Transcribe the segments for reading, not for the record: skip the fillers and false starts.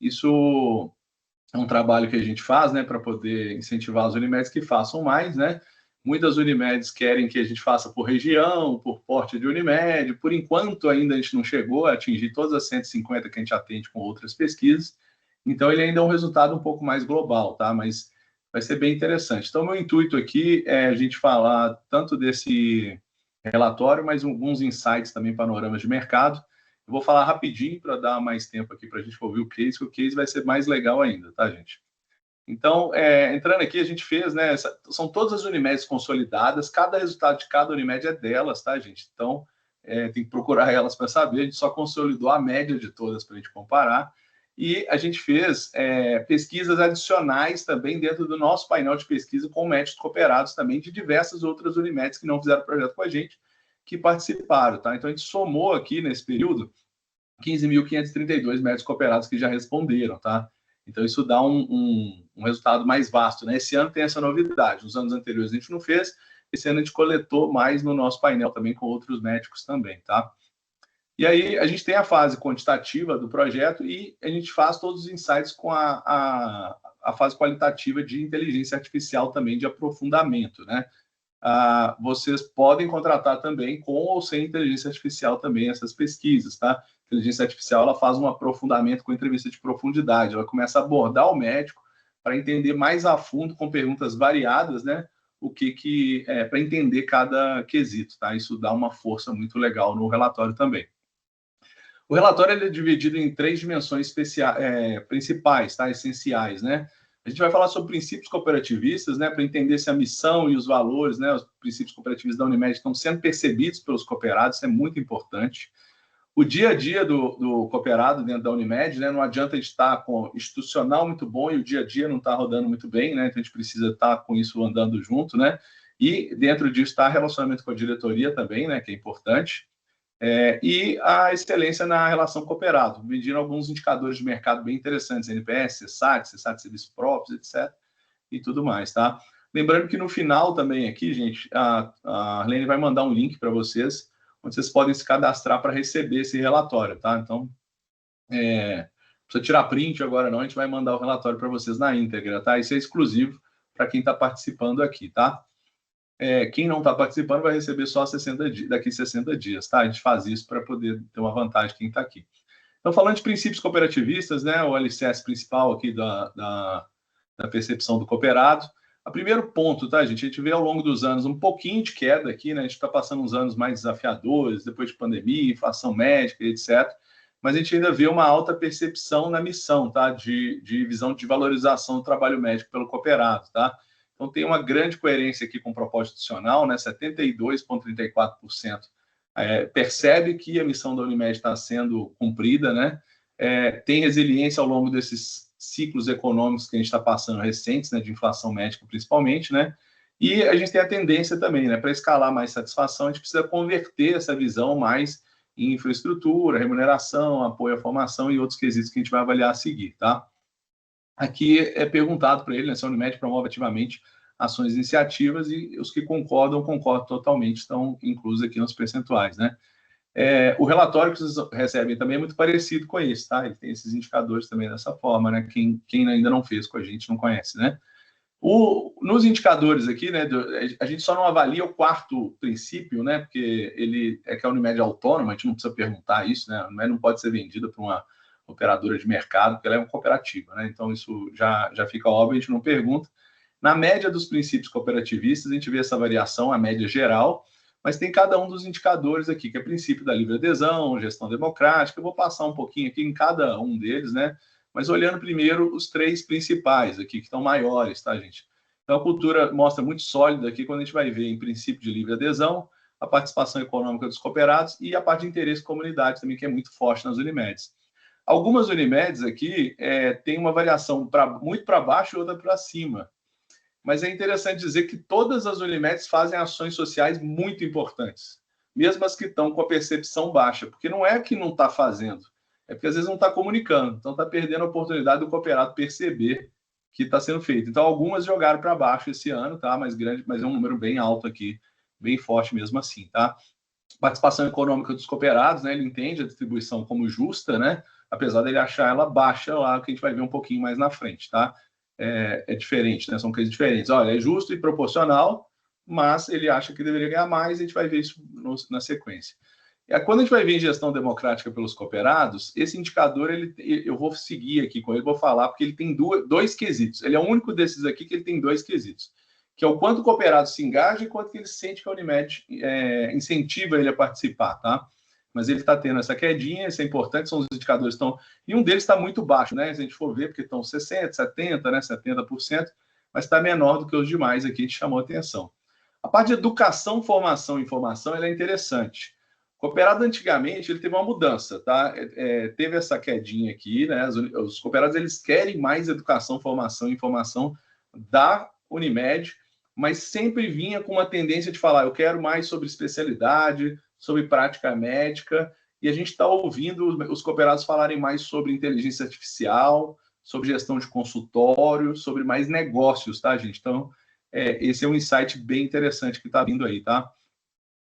Isso é um trabalho que a gente faz, né, para poder incentivar as Unimedes que façam mais, né? Muitas Unimedes querem que a gente faça por região, por porte de Unimed. Por enquanto, ainda a gente não chegou a atingir todas as 150 que a gente atende com outras pesquisas. Então, ele ainda é um resultado um pouco mais global, tá? Mas vai ser bem interessante. Então, meu intuito aqui é a gente falar tanto desse relatório, mas alguns insights também, panoramas de mercado. Eu vou falar rapidinho para dar mais tempo aqui para a gente ouvir o case, que o case vai ser mais legal ainda, tá, gente? Então, entrando aqui, a gente fez, né? São todas as Unimedes consolidadas, cada resultado de cada Unimed é delas, tá, gente? Então, tem que procurar elas para saber. A gente só consolidou a média de todas para a gente comparar. E a gente fez pesquisas adicionais também dentro do nosso painel de pesquisa com médicos cooperados também de diversas outras Unimedes que não fizeram projeto com a gente, que participaram, tá? Então, a gente somou aqui nesse período 15.532 médicos cooperados que já responderam, tá? Então, isso dá um resultado mais vasto, né? Esse ano tem essa novidade. Nos anos anteriores a gente não fez, esse ano a gente coletou mais no nosso painel também com outros médicos também, tá? E aí a gente tem a fase quantitativa do projeto e a gente faz todos os insights com a fase qualitativa de inteligência artificial também, de aprofundamento, né? Vocês podem contratar também com ou sem inteligência artificial também essas pesquisas, tá? A inteligência artificial ela faz um aprofundamento com entrevista de profundidade, ela começa a abordar o médico para entender mais a fundo, com perguntas variadas, né? Para entender cada quesito, tá? Isso dá uma força muito legal no relatório também. O relatório ele é dividido em 3 dimensões principais, tá? Essenciais, né? A gente vai falar sobre princípios cooperativistas, né, para entender se a missão e os valores, né, os princípios cooperativistas da Unimed estão sendo percebidos pelos cooperados, isso é muito importante. O dia a dia do cooperado dentro da Unimed, né, não adianta a gente estar com institucional muito bom e o dia a dia não está rodando muito bem, né, então a gente precisa estar com isso andando junto, né, e dentro disso está relacionamento com a diretoria também, né, que é importante. E a excelência na relação cooperado, medindo alguns indicadores de mercado bem interessantes, NPS, CSAT de serviços próprios, etc., e tudo mais, tá? Lembrando que no final também aqui, gente, a Arlene vai mandar um link para vocês, onde vocês podem se cadastrar para receber esse relatório, tá? Então, não precisa tirar print agora não, a gente vai mandar o relatório para vocês na íntegra, tá? Isso é exclusivo para quem está participando aqui, tá? Quem não está participando vai receber só 60 dias, daqui 60 dias, tá? A gente faz isso para poder ter uma vantagem quem está aqui. Então, falando de princípios cooperativistas, né, o alicerce principal aqui da percepção do cooperado, o primeiro ponto, tá, gente? A gente vê ao longo dos anos um pouquinho de queda aqui, né? A gente está passando uns anos mais desafiadores, depois de pandemia, inflação médica, etc. Mas a gente ainda vê uma alta percepção na missão, tá? De visão de valorização do trabalho médico pelo cooperado, tá? Então, tem uma grande coerência aqui com o propósito institucional, né? 72,34% percebe que a missão da Unimed está sendo cumprida, né? Tem resiliência ao longo desses ciclos econômicos que a gente está passando recentes, né? De inflação médica, principalmente, né? E a gente tem a tendência também, né? Para escalar mais satisfação, a gente precisa converter essa visão mais em infraestrutura, remuneração, apoio à formação e outros quesitos que a gente vai avaliar a seguir, tá? Aqui é perguntado para ele, né, se a Unimed promove ativamente ações e iniciativas e os que concordam totalmente, estão inclusos aqui nos percentuais, né? O relatório que vocês recebem também é muito parecido com esse, tá? Ele tem esses indicadores também dessa forma, né? Quem ainda não fez com a gente não conhece, né? Nos indicadores aqui, né, a gente só não avalia o quarto princípio, né? Porque ele que a Unimed é autônoma, a gente não precisa perguntar isso, né? A Unimed não pode ser vendida para uma operadora de mercado, porque ela é uma cooperativa, né? Então, isso já fica óbvio, a gente não pergunta. Na média dos princípios cooperativistas, a gente vê essa variação, a média geral, mas tem cada um dos indicadores aqui, que é princípio da livre adesão, gestão democrática. Eu vou passar um pouquinho aqui em cada um deles, né? Mas olhando primeiro os 3 principais aqui, que estão maiores, tá, gente? Então, a cultura mostra muito sólida aqui, quando a gente vai ver em princípio de livre adesão, a participação econômica dos cooperados e a parte de interesse comunidade também, que é muito forte nas Unimedes. Algumas Unimedes aqui têm uma variação muito para baixo e outra para cima. Mas é interessante dizer que todas as Unimedes fazem ações sociais muito importantes, mesmo as que estão com a percepção baixa, porque não é que não está fazendo, é porque às vezes não está comunicando, então está perdendo a oportunidade do cooperado perceber que está sendo feito. Então, algumas jogaram para baixo esse ano, tá? Mas é um número bem alto aqui, bem forte mesmo assim, tá? Participação econômica dos cooperados, né? Ele entende a distribuição como justa, né? Apesar dele achar ela baixa lá, que a gente vai ver um pouquinho mais na frente, tá? É diferente, né? São coisas diferentes. Olha, é justo e proporcional, mas ele acha que deveria ganhar mais, e a gente vai ver isso na sequência. Quando a gente vai ver em gestão democrática pelos cooperados, esse indicador, eu vou seguir aqui com ele, vou falar, porque ele tem dois quesitos. Ele é o único desses aqui que ele tem dois quesitos, que é o quanto o cooperado se engaja e quanto que ele sente que a Unimed incentiva ele a participar, tá? Mas ele está tendo essa quedinha, isso é importante, são os indicadores que estão... E um deles está muito baixo, né? Se a gente for ver, porque estão 60%, 70%, né? 70%, mas está menor do que os demais aqui, a gente chamou a atenção. A parte de educação, formação e informação, ela é interessante. O cooperado, antigamente, ele teve uma mudança, tá? Teve essa quedinha aqui, né? Os cooperados, eles querem mais educação, formação e informação da Unimed, mas sempre vinha com uma tendência de falar, eu quero mais sobre especialidade, sobre prática médica, e a gente está ouvindo os cooperados falarem mais sobre inteligência artificial, sobre gestão de consultório, sobre mais negócios, tá, gente? Então, esse é um insight bem interessante que está vindo aí, tá?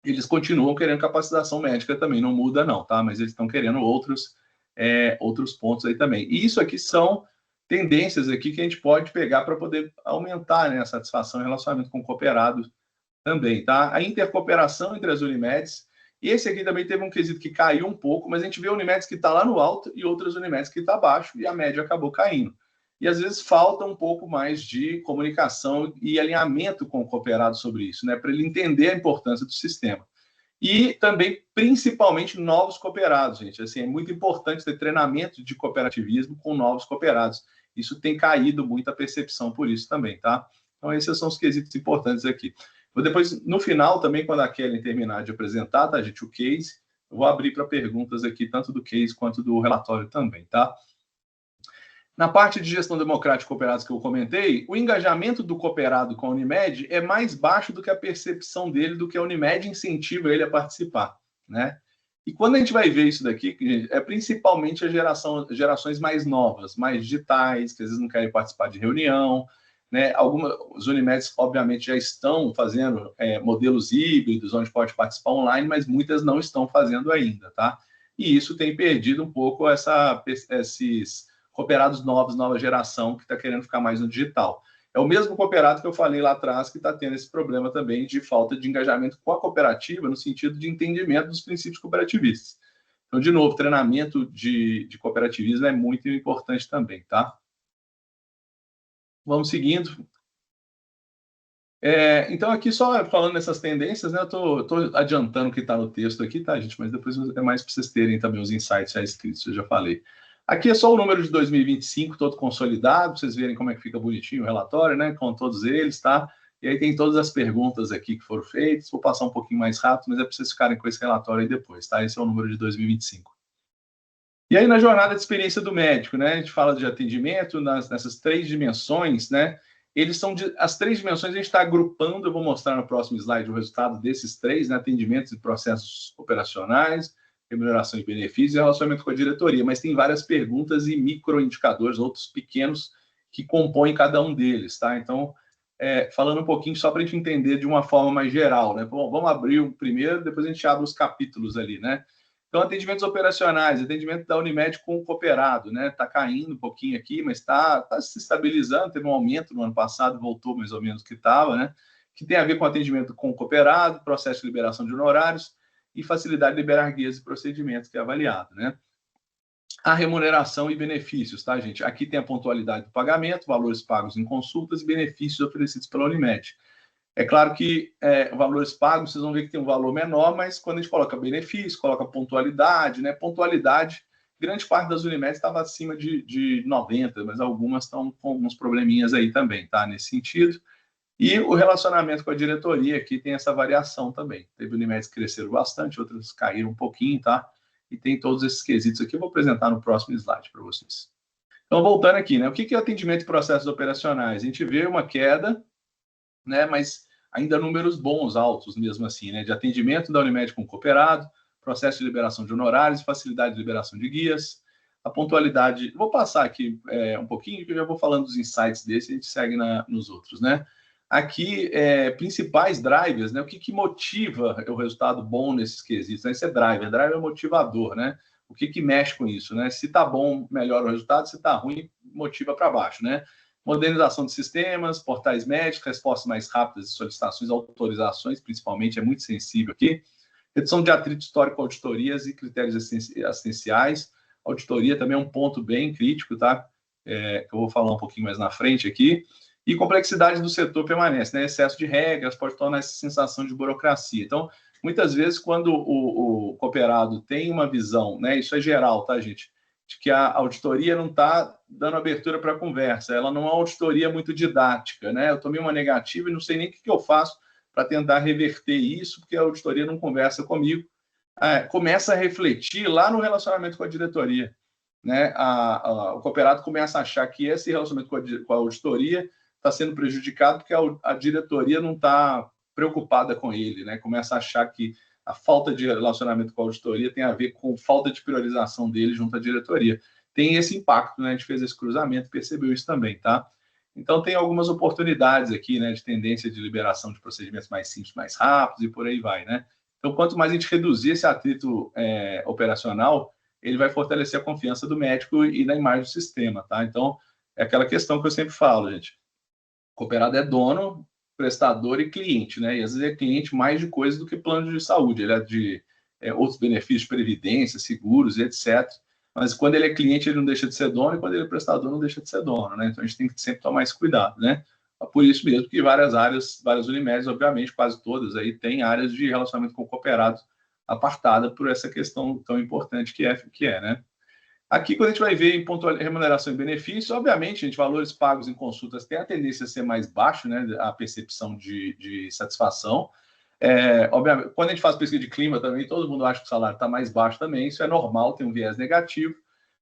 Eles continuam querendo capacitação médica também, não muda não, tá? Mas eles estão querendo outros pontos aí também. E isso aqui são tendências aqui que a gente pode pegar para poder aumentar, né, a satisfação e relacionamento com o cooperado também, tá? A intercooperação entre as Unimedes, e esse aqui também teve um quesito que caiu um pouco, mas a gente vê Unimedes que está lá no alto e outras Unimedes que está abaixo, e a média acabou caindo. E às vezes falta um pouco mais de comunicação e alinhamento com o cooperado sobre isso, né? Para ele entender a importância do sistema. E também, principalmente, novos cooperados, gente. Assim, é muito importante ter treinamento de cooperativismo com novos cooperados. Isso tem caído muito a percepção por isso também, tá? Então, esses são os quesitos importantes aqui. Depois, no final, também, quando a Kelly terminar de apresentar, tá, gente, o case, eu vou abrir para perguntas aqui, tanto do case quanto do relatório também, tá? Na parte de gestão democrática de cooperados que eu comentei, o engajamento do cooperado com a Unimed é mais baixo do que a percepção dele do que a Unimed incentiva ele a participar, né? E quando a gente vai ver isso daqui, gente, é principalmente gerações mais novas, mais digitais, que às vezes não querem participar de reunião, né? Os Unimeds, obviamente, já estão fazendo modelos híbridos, onde pode participar online, mas muitas não estão fazendo ainda, tá? E isso tem perdido um pouco esses cooperados novos, nova geração, que está querendo ficar mais no digital. É o mesmo cooperado que eu falei lá atrás, que está tendo esse problema também de falta de engajamento com a cooperativa, no sentido de entendimento dos princípios cooperativistas. Então, de novo, treinamento de cooperativismo é muito importante também, tá? Vamos seguindo. Então, aqui só falando nessas tendências, né? Eu estou adiantando o que está no texto aqui, tá, gente? Mas depois é mais para vocês terem também os insights já escritos, eu já falei. Aqui é só o número de 2025, todo consolidado, para vocês verem como é que fica bonitinho o relatório, né? Com todos eles, tá? E aí tem todas as perguntas aqui que foram feitas. Vou passar um pouquinho mais rápido, mas é para vocês ficarem com esse relatório aí depois, tá? Esse é o número de 2025. E aí, na jornada de experiência do médico, né? A gente fala de atendimento nessas três dimensões, né? As três dimensões a gente está agrupando, eu vou mostrar no próximo slide o resultado desses três, né? Atendimentos e processos operacionais, remuneração e benefícios e relacionamento com a diretoria, mas tem várias perguntas e microindicadores, outros pequenos, que compõem cada um deles, tá? Então, falando um pouquinho só para a gente entender de uma forma mais geral, né? Bom, vamos abrir o primeiro, depois a gente abre os capítulos ali, né? Então, atendimentos operacionais, atendimento da Unimed com o cooperado, né? Está caindo um pouquinho aqui, mas está se estabilizando, teve um aumento no ano passado, voltou mais ou menos o que estava, né? Que tem a ver com atendimento com o cooperado, processo de liberação de honorários, e facilidade de liberar guias e procedimentos, que é avaliado, né? A remuneração e benefícios, tá, gente? Aqui tem a pontualidade do pagamento, valores pagos em consultas e benefícios oferecidos pela Unimed. É claro que valores pagos, vocês vão ver que tem um valor menor, mas quando a gente coloca benefício, coloca pontualidade, né? Pontualidade, grande parte das Unimed estava acima de 90, mas algumas estão com alguns probleminhas aí também, tá? Nesse sentido. E o relacionamento com a diretoria aqui tem essa variação também. Teve Unimedes que cresceram bastante, outras caíram um pouquinho, tá? E tem todos esses quesitos aqui, eu vou apresentar no próximo slide para vocês. Então, voltando aqui, né? O que é atendimento e processos operacionais? A gente vê uma queda, né? Mas ainda números bons, altos mesmo assim, né? De atendimento da Unimed com o cooperado, processo de liberação de honorários, facilidade de liberação de guias, a pontualidade... Vou passar aqui um pouquinho, que eu já vou falando dos insights desse e a gente segue nos outros, né? aqui principais drivers, né? O que motiva o resultado bom nesses quesitos? Né? Esse é driver motivador, né? O que mexe com isso, né? Se está bom, melhora o resultado, se está ruim, motiva para baixo, né? Modernização de sistemas, portais médicos, respostas mais rápidas de solicitações, autorizações, principalmente, é muito sensível aqui. Redução de atrito histórico, auditorias e critérios assistenciais. Auditoria também é um ponto bem crítico, tá? Que eu vou falar um pouquinho mais na frente aqui. E complexidade do setor permanece, né? Excesso de regras pode tornar essa sensação de burocracia. Então, muitas vezes, quando o cooperado tem uma visão, né? Isso é geral, tá, gente? De que a auditoria não está dando abertura para a conversa, ela não é uma auditoria muito didática, né? Eu tomei uma negativa e não sei nem o que eu faço para tentar reverter isso, porque a auditoria não conversa comigo. Começa a refletir lá no relacionamento com a diretoria, né? O cooperado começa a achar que esse relacionamento com a auditoria está sendo prejudicado porque a diretoria não está preocupada com ele, né? Começa a achar que a falta de relacionamento com a auditoria tem a ver com falta de priorização dele junto à diretoria. Tem esse impacto, né? A gente fez esse cruzamento e percebeu isso também, tá? Então, tem algumas oportunidades aqui, né? De tendência de liberação de procedimentos mais simples, mais rápidos e por aí vai, né? Então, quanto mais a gente reduzir esse atrito operacional, ele vai fortalecer a confiança do médico e na imagem do sistema, tá? Então, é aquela questão que eu sempre falo, gente. O cooperado é dono, prestador e cliente, né? E às vezes é cliente mais de coisas do que plano de saúde, ele é de outros benefícios de previdência, seguros, etc. Mas quando ele é cliente, ele não deixa de ser dono, e quando ele é prestador, não deixa de ser dono, né? Então a gente tem que sempre tomar esse cuidado, né? Por isso mesmo que várias áreas, várias Unimedes, obviamente, quase todas aí, têm áreas de relacionamento com o cooperado apartada por essa questão tão importante que é, né? Aqui, quando a gente vai ver em remuneração e benefício, obviamente, gente, valores pagos em consultas têm a tendência a ser mais baixo, né? A percepção de satisfação. Obviamente, quando a gente faz pesquisa de clima também, todo mundo acha que o salário está mais baixo também, isso é normal, tem um viés negativo,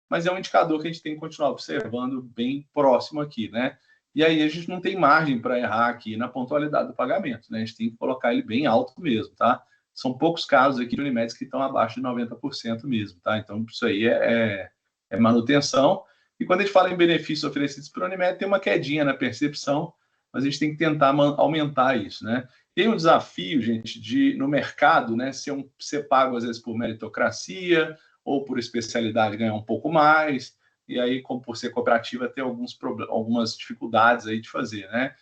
mas é um indicador que a gente tem que continuar observando bem próximo aqui, né? E aí a gente não tem margem para errar aqui na pontualidade do pagamento, né? A gente tem que colocar ele bem alto mesmo, tá? São poucos casos aqui de Unimedes que estão abaixo de 90% mesmo, tá? Então, isso aí é manutenção. E quando a gente fala em benefícios oferecidos por Unimed, tem uma quedinha na percepção, mas a gente tem que tentar aumentar isso, né? Tem um desafio, gente, no mercado, né, ser pago às vezes por meritocracia ou por especialidade ganhar um pouco mais, e aí, como por ser cooperativa, ter algumas dificuldades aí de fazer, né?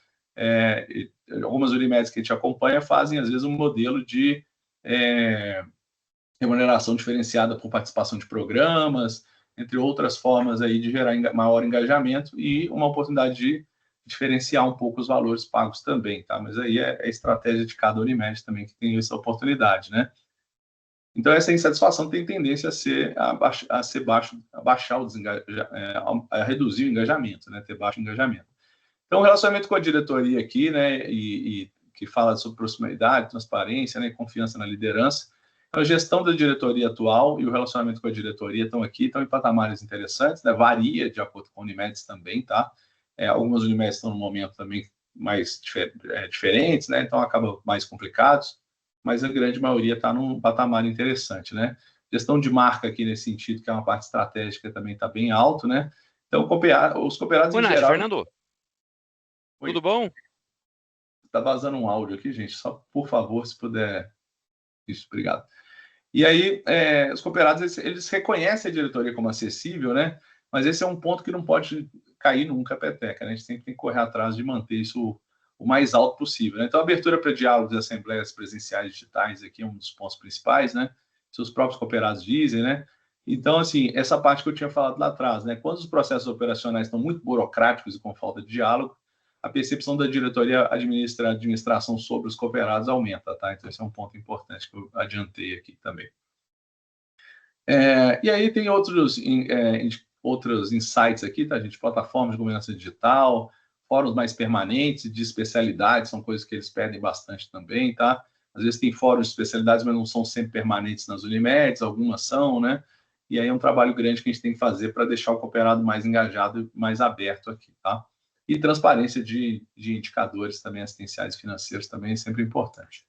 Algumas Unimedes que a gente acompanha fazem, às vezes, um modelo de remuneração diferenciada por participação de programas, entre outras formas aí de gerar maior engajamento e uma oportunidade de diferenciar um pouco os valores pagos também, tá? Mas aí é a estratégia de cada Unimed também que tem essa oportunidade, né? Então, essa insatisfação tem tendência a baixar a reduzir o engajamento, né? Ter baixo engajamento. Então, o relacionamento com a diretoria aqui, né? E que fala sobre proximidade, transparência, né? Confiança na liderança. A gestão da diretoria atual e o relacionamento com a diretoria estão em patamares interessantes, né? Varia de acordo com Unimedes também, tá? Algumas Unimedes estão no momento também mais diferentes, né? Então acaba mais complicados, mas a grande maioria está num patamar interessante, né? Gestão de marca aqui nesse sentido, que é uma parte estratégica, também está bem alto, né? Então, os cooperados em geral... Fernando, Oi. Tudo bom? Está vazando um áudio aqui, gente, só por favor, se puder... Isso, obrigado. E aí, os cooperados, eles reconhecem a diretoria como acessível, né? Mas esse é um ponto que não pode cair nunca a peteca, né? A gente sempre tem que correr atrás de manter isso o mais alto possível, né? Então, a abertura para diálogos e assembleias presenciais digitais aqui é um dos pontos principais, né? Seus próprios cooperados dizem, né? Então, assim, essa parte que eu tinha falado lá atrás, né? Quando os processos operacionais estão muito burocráticos e com falta de diálogo, a percepção da diretoria administração sobre os cooperados aumenta, tá? Então, esse é um ponto importante que eu adiantei aqui também. E aí tem outros insights aqui, tá, gente? Plataformas de governança digital, fóruns mais permanentes de especialidades, são coisas que eles pedem bastante também, tá? Às vezes tem fóruns de especialidades, mas não são sempre permanentes nas Unimedes, algumas são, né? E aí é um trabalho grande que a gente tem que fazer para deixar o cooperado mais engajado e mais aberto aqui, tá? E transparência de indicadores também assistenciais e financeiros também é sempre importante.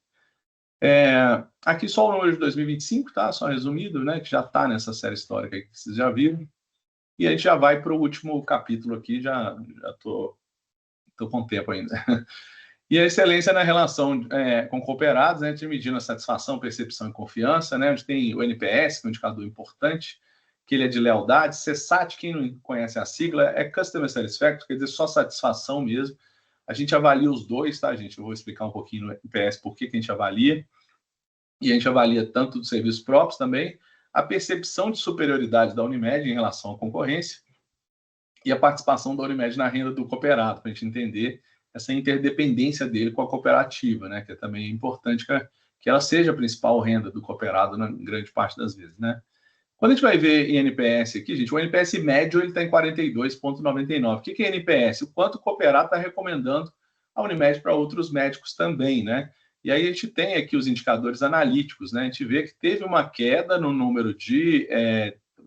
Aqui só o número de 2025, tá? Só resumido, né? Que já está nessa série histórica aí que vocês já viram. E a gente já vai para o último capítulo aqui, já tô com tempo ainda. E a excelência na relação com cooperados, né, medindo a satisfação, percepção e confiança, né, onde tem o NPS, que é um indicador importante, que ele é de lealdade. CSAT, quem não conhece a sigla, é Customer Satisfaction, quer dizer, só satisfação mesmo. A gente avalia os dois, tá, gente? Eu vou explicar um pouquinho no NPS por que a gente avalia. E a gente avalia tanto dos serviços próprios também, a percepção de superioridade da Unimed em relação à concorrência e a participação da Unimed na renda do cooperado, para a gente entender essa interdependência dele com a cooperativa, né? Que é também importante que ela seja a principal renda do cooperado na grande parte das vezes, né? Quando a gente vai ver em NPS aqui, gente, o NPS médio está em 42,99. O que é NPS? O quanto o cooperado está recomendando a Unimed para outros médicos também, né? E aí a gente tem aqui os indicadores analíticos, né? A gente vê que teve uma queda no número de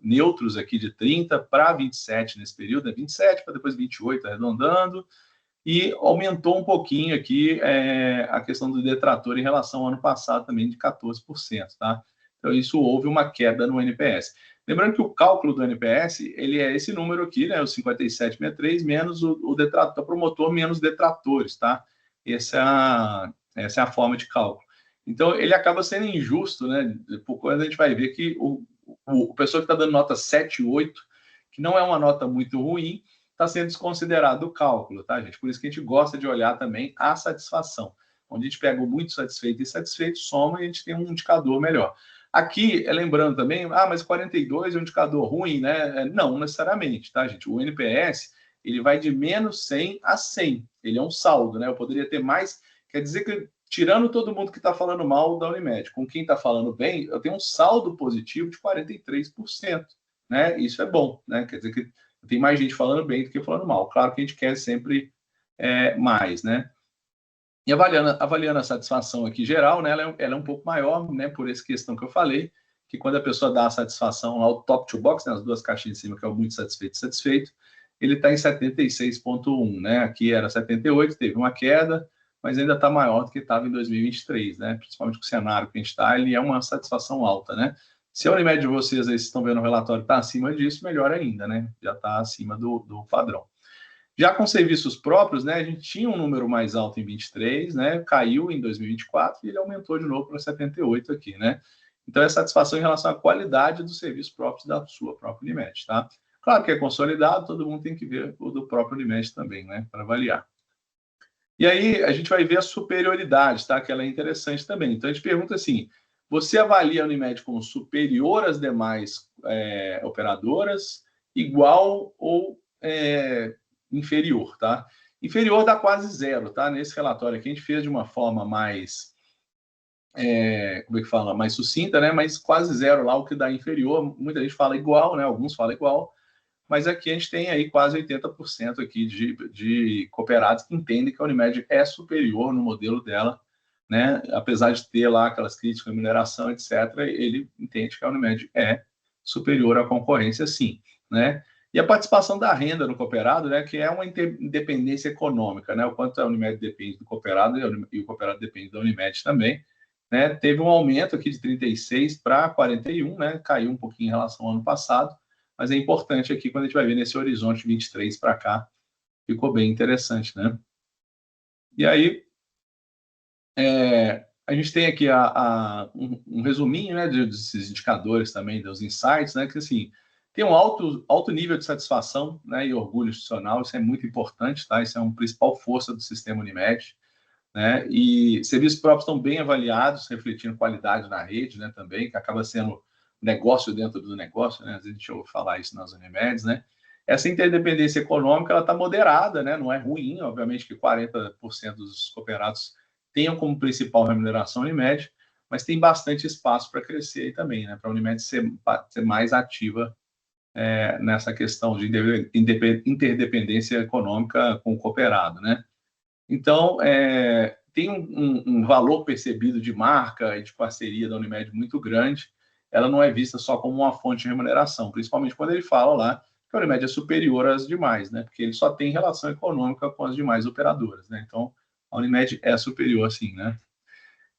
neutros aqui de 30 para 27 nesse período, 27 para depois 28, arredondando, e aumentou um pouquinho aqui a questão do detrator em relação ao ano passado também de 14%, tá? Então isso houve uma queda no NPS. Lembrando que o cálculo do NPS, ele é esse número aqui, né, o 5763, menos o detrator, promotor menos detratores, tá? Essa é a forma de cálculo. Então ele acaba sendo injusto, né? Quando a gente vai ver que o pessoa que está dando nota 7, 8, que não é uma nota muito ruim, está sendo desconsiderado o cálculo, tá, gente? Por isso que a gente gosta de olhar também a satisfação. Onde a gente pega o muito satisfeito e insatisfeito, soma e a gente tem um indicador melhor. Aqui, lembrando também, mas 42 é um indicador ruim, né? Não necessariamente, tá, gente? O NPS, ele vai de menos 100 a 100. Ele é um saldo, né? Eu poderia ter mais, quer dizer que tirando todo mundo que está falando mal da Unimed, com quem está falando bem, eu tenho um saldo positivo de 43%, né? Isso é bom, né? Quer dizer que tem mais gente falando bem do que falando mal. Claro que a gente quer sempre mais, né? E avaliando a satisfação aqui geral, né, ela é um pouco maior, né, por essa questão que eu falei, que quando a pessoa dá a satisfação lá, o top to box, né, as duas caixinhas de cima, que é o muito satisfeito e satisfeito, ele está em 76,1, né? Aqui era 78, teve uma queda, mas ainda está maior do que estava em 2023, né? Principalmente com o cenário que a gente está, ele é uma satisfação alta, né? Se a Unimed de vocês aí, estão vendo o relatório, está acima disso, melhor ainda, né? Já está acima do padrão. Já com serviços próprios, né, a gente tinha um número mais alto em 23, né, caiu em 2024 e ele aumentou de novo para 78 aqui, né? Então é satisfação em relação à qualidade dos serviços próprios da sua própria Unimed, tá? Claro que é consolidado, todo mundo tem que ver o do próprio Unimed também, né, para avaliar. E aí a gente vai ver a superioridade, tá? Que ela é interessante também. Então a gente pergunta assim: você avalia a Unimed como superior às demais operadoras, igual ou inferior, tá? Inferior dá quase zero, tá? Nesse relatório aqui a gente fez de uma forma mais, como é que fala? Mais sucinta, né? Mas quase zero lá, o que dá inferior. Muita gente fala igual, né? Alguns falam igual. Mas aqui a gente tem aí quase 80% aqui de cooperados que entendem que a Unimed é superior no modelo dela, né? Apesar de ter lá aquelas críticas, remuneração, etc., ele entende que a Unimed é superior à concorrência, sim, né? E a participação da renda no cooperado, né, que é uma independência econômica, né? O quanto a Unimed depende do cooperado e o cooperado depende da Unimed também, né? Teve um aumento aqui de 36 para 41, né? Caiu um pouquinho em relação ao ano passado, mas é importante aqui quando a gente vai ver nesse horizonte 23 para cá, ficou bem interessante, né? E aí, a gente tem aqui um resuminho, né, desses indicadores também, dos insights, né, que assim, tem um alto nível de satisfação, né, e orgulho institucional, isso é muito importante, tá? Isso é uma principal força do sistema Unimed, né? E serviços próprios estão bem avaliados, refletindo qualidade na rede, né, também, que acaba sendo negócio dentro do negócio, né? Às vezes a gente ouve falar isso nas Unimeds, né? Essa interdependência econômica, ela está moderada, né? Não é ruim, obviamente que 40% dos cooperados tenham como principal remuneração a Unimed, mas tem bastante espaço para crescer aí também, né? Para a Unimed ser mais ativa nessa questão de interdependência econômica com o cooperado, né? Então, tem um valor percebido de marca e de parceria da Unimed muito grande. Ela não é vista só como uma fonte de remuneração, principalmente quando ele fala lá que a Unimed é superior às demais, né? Porque ele só tem relação econômica com as demais operadoras, né? Então, a Unimed é superior, sim, né?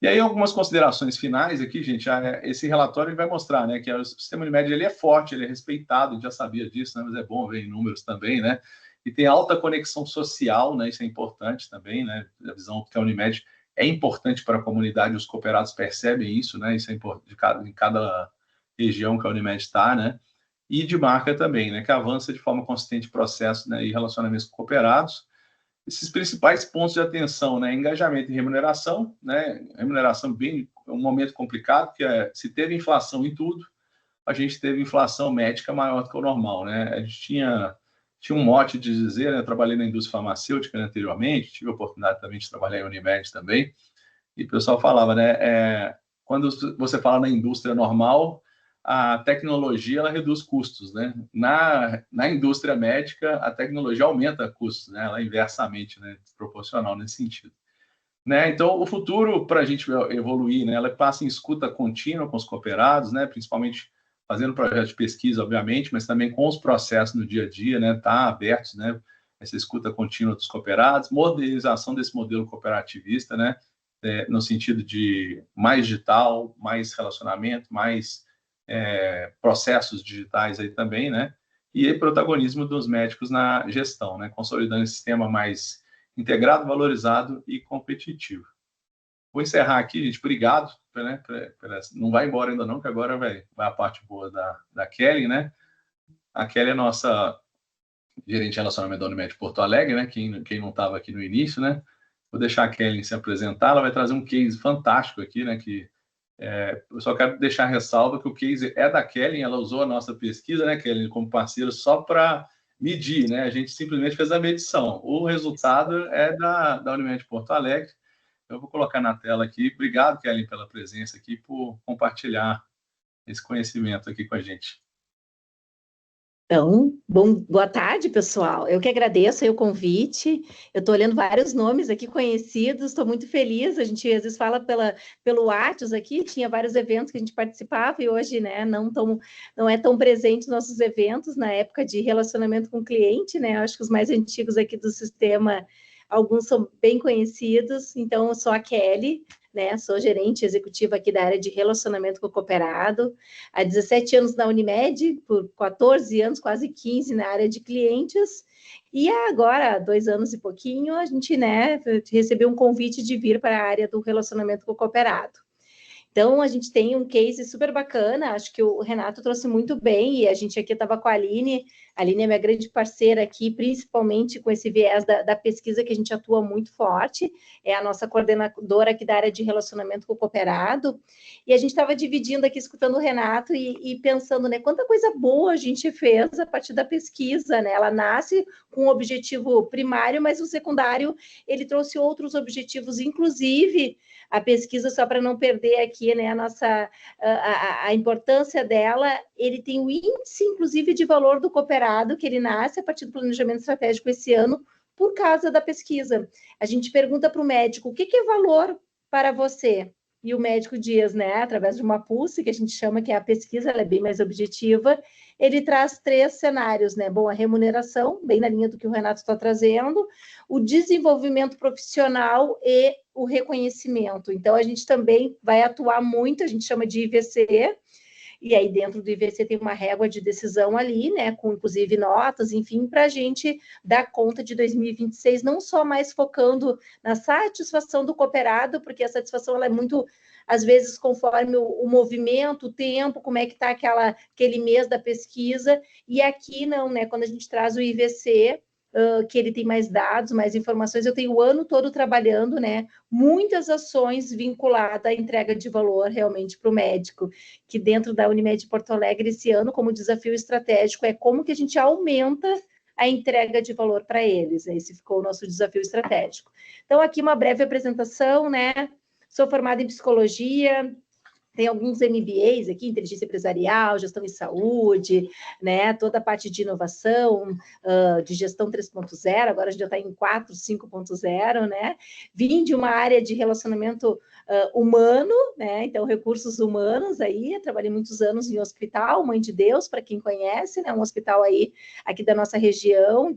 E aí, algumas considerações finais aqui, gente. Esse relatório vai mostrar, né, que o sistema Unimed ele é forte, ele é respeitado, a gente já sabia disso, né? Mas é bom ver em números também, né? e tem alta conexão social, né? Isso é importante também, né? A visão que a Unimed é importante para a comunidade, os cooperados percebem isso, né? Isso é importante em cada região que a Unimed está, né? E de marca também, né? Que avança de forma consistente processo, né? E relacionamentos com cooperados. Esses principais pontos de atenção, né? Engajamento e remuneração, né? Remuneração bem um momento complicado, que se teve inflação em tudo, a gente teve inflação médica maior do que o normal, né? A gente tinha um mote de dizer, né? Eu trabalhei na indústria farmacêutica, né, anteriormente, tive a oportunidade também de trabalhar em Unimed também, e o pessoal falava, né? Quando você fala na indústria normal, a tecnologia ela reduz custos, né? Na indústria médica, a tecnologia aumenta custos, né? Ela é inversamente, né? Proporcional nesse sentido. Né? Então, o futuro para a gente evoluir, né? Ela passa em escuta contínua com os cooperados, né? Principalmente fazendo projetos de pesquisa, obviamente, mas também com os processos no dia a dia, né? Tá abertos, né? Essa escuta contínua dos cooperados, modernização desse modelo cooperativista, né? No sentido de mais digital, mais relacionamento, mais processos digitais aí também, né? E aí, protagonismo dos médicos na gestão, né? Consolidando esse sistema mais integrado, valorizado e competitivo. Vou encerrar aqui, gente. Obrigado. Né, não vai embora ainda não, que agora vai a parte boa da Kelly, né? A Kelly é nossa gerente de relacionamento da Unimed Porto Alegre, né? Quem não estava aqui no início, né? Vou deixar a Kelly se apresentar. Ela vai trazer um case fantástico aqui, né? Que eu só quero deixar a ressalva que o case é da Kelly, ela usou a nossa pesquisa, né, Kelly, como parceiro só para medir, né? A gente simplesmente fez a medição. O resultado é da Unimed Porto Alegre. Eu vou colocar na tela aqui. Obrigado, Kelly, pela presença aqui, por compartilhar esse conhecimento aqui com a gente. Então, boa tarde, pessoal. Eu que agradeço aí o convite. Eu estou olhando vários nomes aqui conhecidos, estou muito feliz. A gente às vezes fala pelo WhatsApp aqui, tinha vários eventos que a gente participava e hoje, né, não é tão presente nos nossos eventos na época de relacionamento com o cliente, né? Acho que os mais antigos aqui do sistema, alguns são bem conhecidos. Então, eu sou a Kelly, né? Sou gerente executiva aqui da área de relacionamento com o cooperado. Há 17 anos na Unimed, por 14 anos, quase 15 na área de clientes. E agora, há 2 anos e pouquinho, a gente, né, recebeu um convite de vir para a área do relacionamento com o cooperado. Então, a gente tem um case super bacana, acho que o Renato trouxe muito bem, e a gente aqui estava com a Aline é minha grande parceira aqui, principalmente com esse viés da pesquisa que a gente atua muito forte, é a nossa coordenadora aqui da área de relacionamento com o cooperado, e a gente estava dividindo aqui, escutando o Renato e pensando, né, quanta coisa boa a gente fez a partir da pesquisa, né, ela nasce com um objetivo primário, mas o secundário, ele trouxe outros objetivos, inclusive a pesquisa, só para não perder aqui, né, a importância dela, ele tem o índice, inclusive, de valor do cooperado, que ele nasce a partir do planejamento estratégico esse ano, por causa da pesquisa. A gente pergunta para o médico, o que é valor para você? E o médico diz, né, através de uma pulse, que a gente chama, que é a pesquisa, ela é bem mais objetiva, ele traz 3 cenários, né? Bom, a remuneração, bem na linha do que o Renato está trazendo, o desenvolvimento profissional e o reconhecimento. Então, a gente também vai atuar muito, a gente chama de IVC, e aí dentro do IVC tem uma régua de decisão ali, né, com inclusive notas, enfim, para a gente dar conta de 2026, não só mais focando na satisfação do cooperado, porque a satisfação ela é muito, às vezes, conforme o movimento, o tempo, como é que está aquele mês da pesquisa, e aqui não, né, quando a gente traz o IVC, que ele tem mais dados, mais informações, eu tenho o ano todo trabalhando, né, muitas ações vinculadas à entrega de valor realmente para o médico, que dentro da Unimed Porto Alegre esse ano, como desafio estratégico, é como que a gente aumenta a entrega de valor para eles, né? Esse ficou o nosso desafio estratégico. Então, aqui uma breve apresentação, né, sou formada em psicologia, tem alguns MBAs aqui, inteligência empresarial, gestão em saúde, né, toda a parte de inovação, de gestão 3.0, agora a gente já está em 4, 5.0, né, vim de uma área de relacionamento humano, né, então recursos humanos aí, trabalhei muitos anos em hospital, Mãe de Deus, para quem conhece, né, um hospital aí, aqui da nossa região,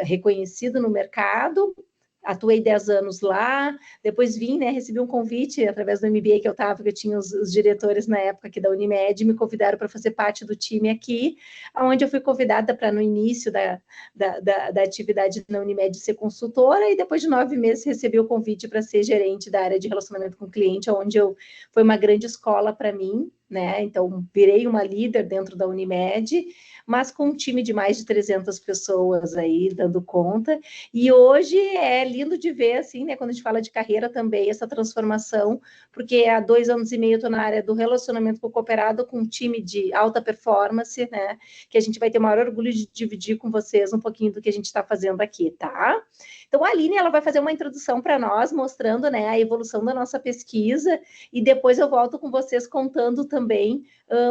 reconhecido no mercado, atuei 10 anos lá, depois vim, né, recebi um convite através do MBA que eu estava, que eu tinha os diretores na época aqui da Unimed, me convidaram para fazer parte do time aqui, onde eu fui convidada para, no início da atividade na Unimed, ser consultora, e depois de 9 meses recebi o convite para ser gerente da área de relacionamento com o cliente, onde foi uma grande escola para mim, né? Então, virei uma líder dentro da Unimed, mas com um time de mais de 300 pessoas aí dando conta. E hoje é lindo de ver, assim, né? Quando a gente fala de carreira também, essa transformação, porque há 2 anos e meio eu estou na área do relacionamento com o cooperado, com um time de alta performance, né? Que a gente vai ter o maior orgulho de dividir com vocês um pouquinho do que a gente está fazendo aqui, tá? Então, a Aline, ela vai fazer uma introdução para nós, mostrando, né, a evolução da nossa pesquisa, e depois eu volto com vocês contando também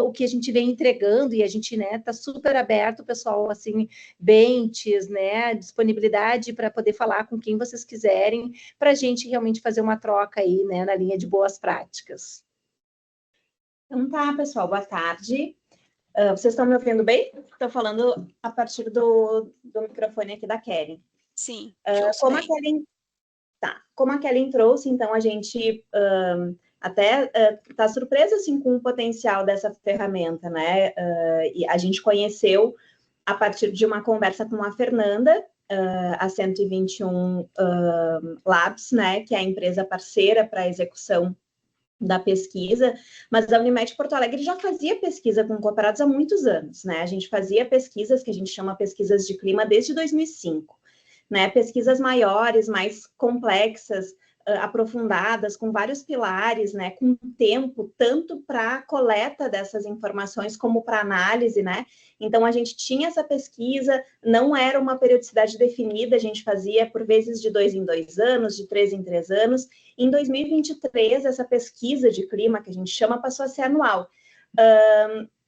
o que a gente vem entregando, e a gente, né, está super aberto, pessoal, assim, benches, né, disponibilidade para poder falar com quem vocês quiserem, para a gente realmente fazer uma troca aí, né, na linha de boas práticas. Então tá, pessoal, boa tarde. Vocês estão me ouvindo bem? Estou falando a partir do microfone aqui da Kelly. Sim, como a Kelly trouxe, então a gente até está surpresa assim, com o potencial dessa ferramenta, né? E a gente conheceu a partir de uma conversa com a Fernanda, a 121 Labs, né? Que é a empresa parceira para a execução da pesquisa, mas a Unimed Porto Alegre já fazia pesquisa com cooperados há muitos anos, né? A gente fazia pesquisas que a gente chama pesquisas de clima desde 2005, né? Pesquisas maiores, mais complexas, aprofundadas, com vários pilares, né? Com tempo, tanto para a coleta dessas informações como para análise, né? Então, a gente tinha essa pesquisa, não era uma periodicidade definida, a gente fazia por vezes de 2 em 2 anos, de 3 em 3 anos. Em 2023, essa pesquisa de clima, que a gente chama, passou a ser anual.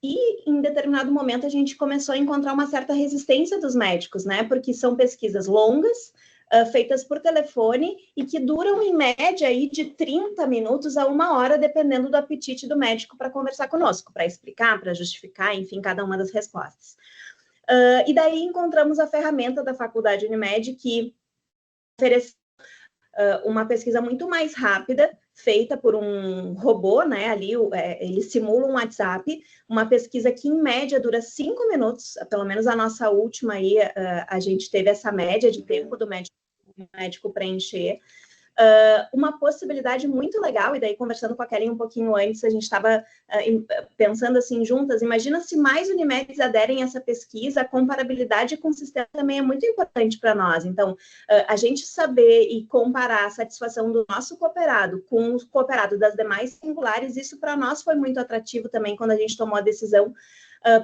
E, em determinado momento, a gente começou a encontrar uma certa resistência dos médicos, né? Porque são pesquisas longas, feitas por telefone e que duram, em média, aí, de 30 minutos a 1 hora, dependendo do apetite do médico para conversar conosco, para explicar, para justificar, enfim, cada uma das respostas. E daí encontramos a ferramenta da Faculdade Unimed, que oferece uma pesquisa muito mais rápida, feita por um robô, né? Ali ele simula um WhatsApp, uma pesquisa que em média dura 5 minutos, pelo menos a nossa última aí, a gente teve essa média de tempo do médico preencher. Uma possibilidade muito legal, e daí conversando com a Kelly um pouquinho antes, a gente estava pensando assim juntas, imagina se mais Unimedes aderem a essa pesquisa, a comparabilidade com o sistema também é muito importante para nós. Então, a gente saber e comparar a satisfação do nosso cooperado com o cooperado das demais singulares, isso para nós foi muito atrativo também quando a gente tomou a decisão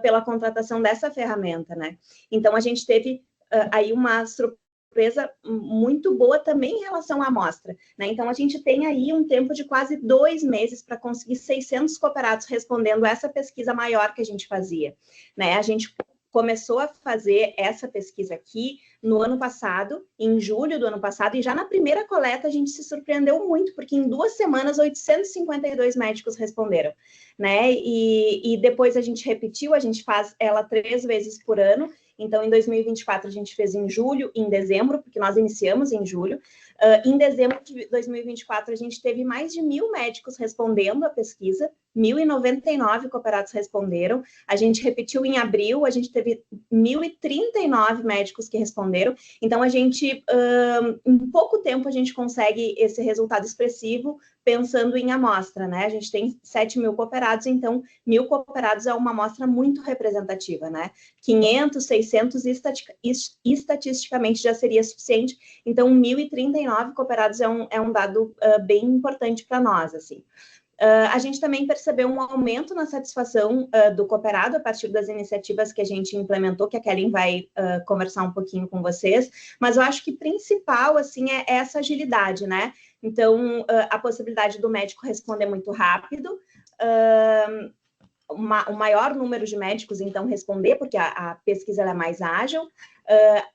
pela contratação dessa ferramenta, né? Então, a gente teve aí uma surpresa muito boa também em relação à amostra, né? Então, a gente tem aí um tempo de quase 2 meses para conseguir 600 cooperados respondendo essa pesquisa maior que a gente fazia, né? A gente começou a fazer essa pesquisa aqui no ano passado, em julho do ano passado, e já na primeira coleta a gente se surpreendeu muito, porque em 2 semanas 852 médicos responderam, né? E depois a gente repetiu, a gente faz ela 3 vezes por ano. Então, em 2024, a gente fez em julho e em dezembro, porque nós iniciamos em julho. Em dezembro de 2024, a gente teve mais de 1.000 médicos respondendo a pesquisa, 1.099 cooperados responderam. A gente repetiu em abril, a gente teve 1.039 médicos que responderam. Então, a gente, em pouco tempo, a gente consegue esse resultado expressivo, pensando em amostra, né? A gente tem 7.000 cooperados, então 1.000 cooperados é uma amostra muito representativa, né? 500, 600 estatisticamente já seria suficiente, então 1.039 cooperados é um dado bem importante para nós, assim. A gente também percebeu um aumento na satisfação do cooperado a partir das iniciativas que a gente implementou, que a Kelly vai conversar um pouquinho com vocês, mas eu acho que principal, assim, é essa agilidade, né? Então, a possibilidade do médico responder muito rápido, o maior número de médicos, então, responder, porque a pesquisa é mais ágil.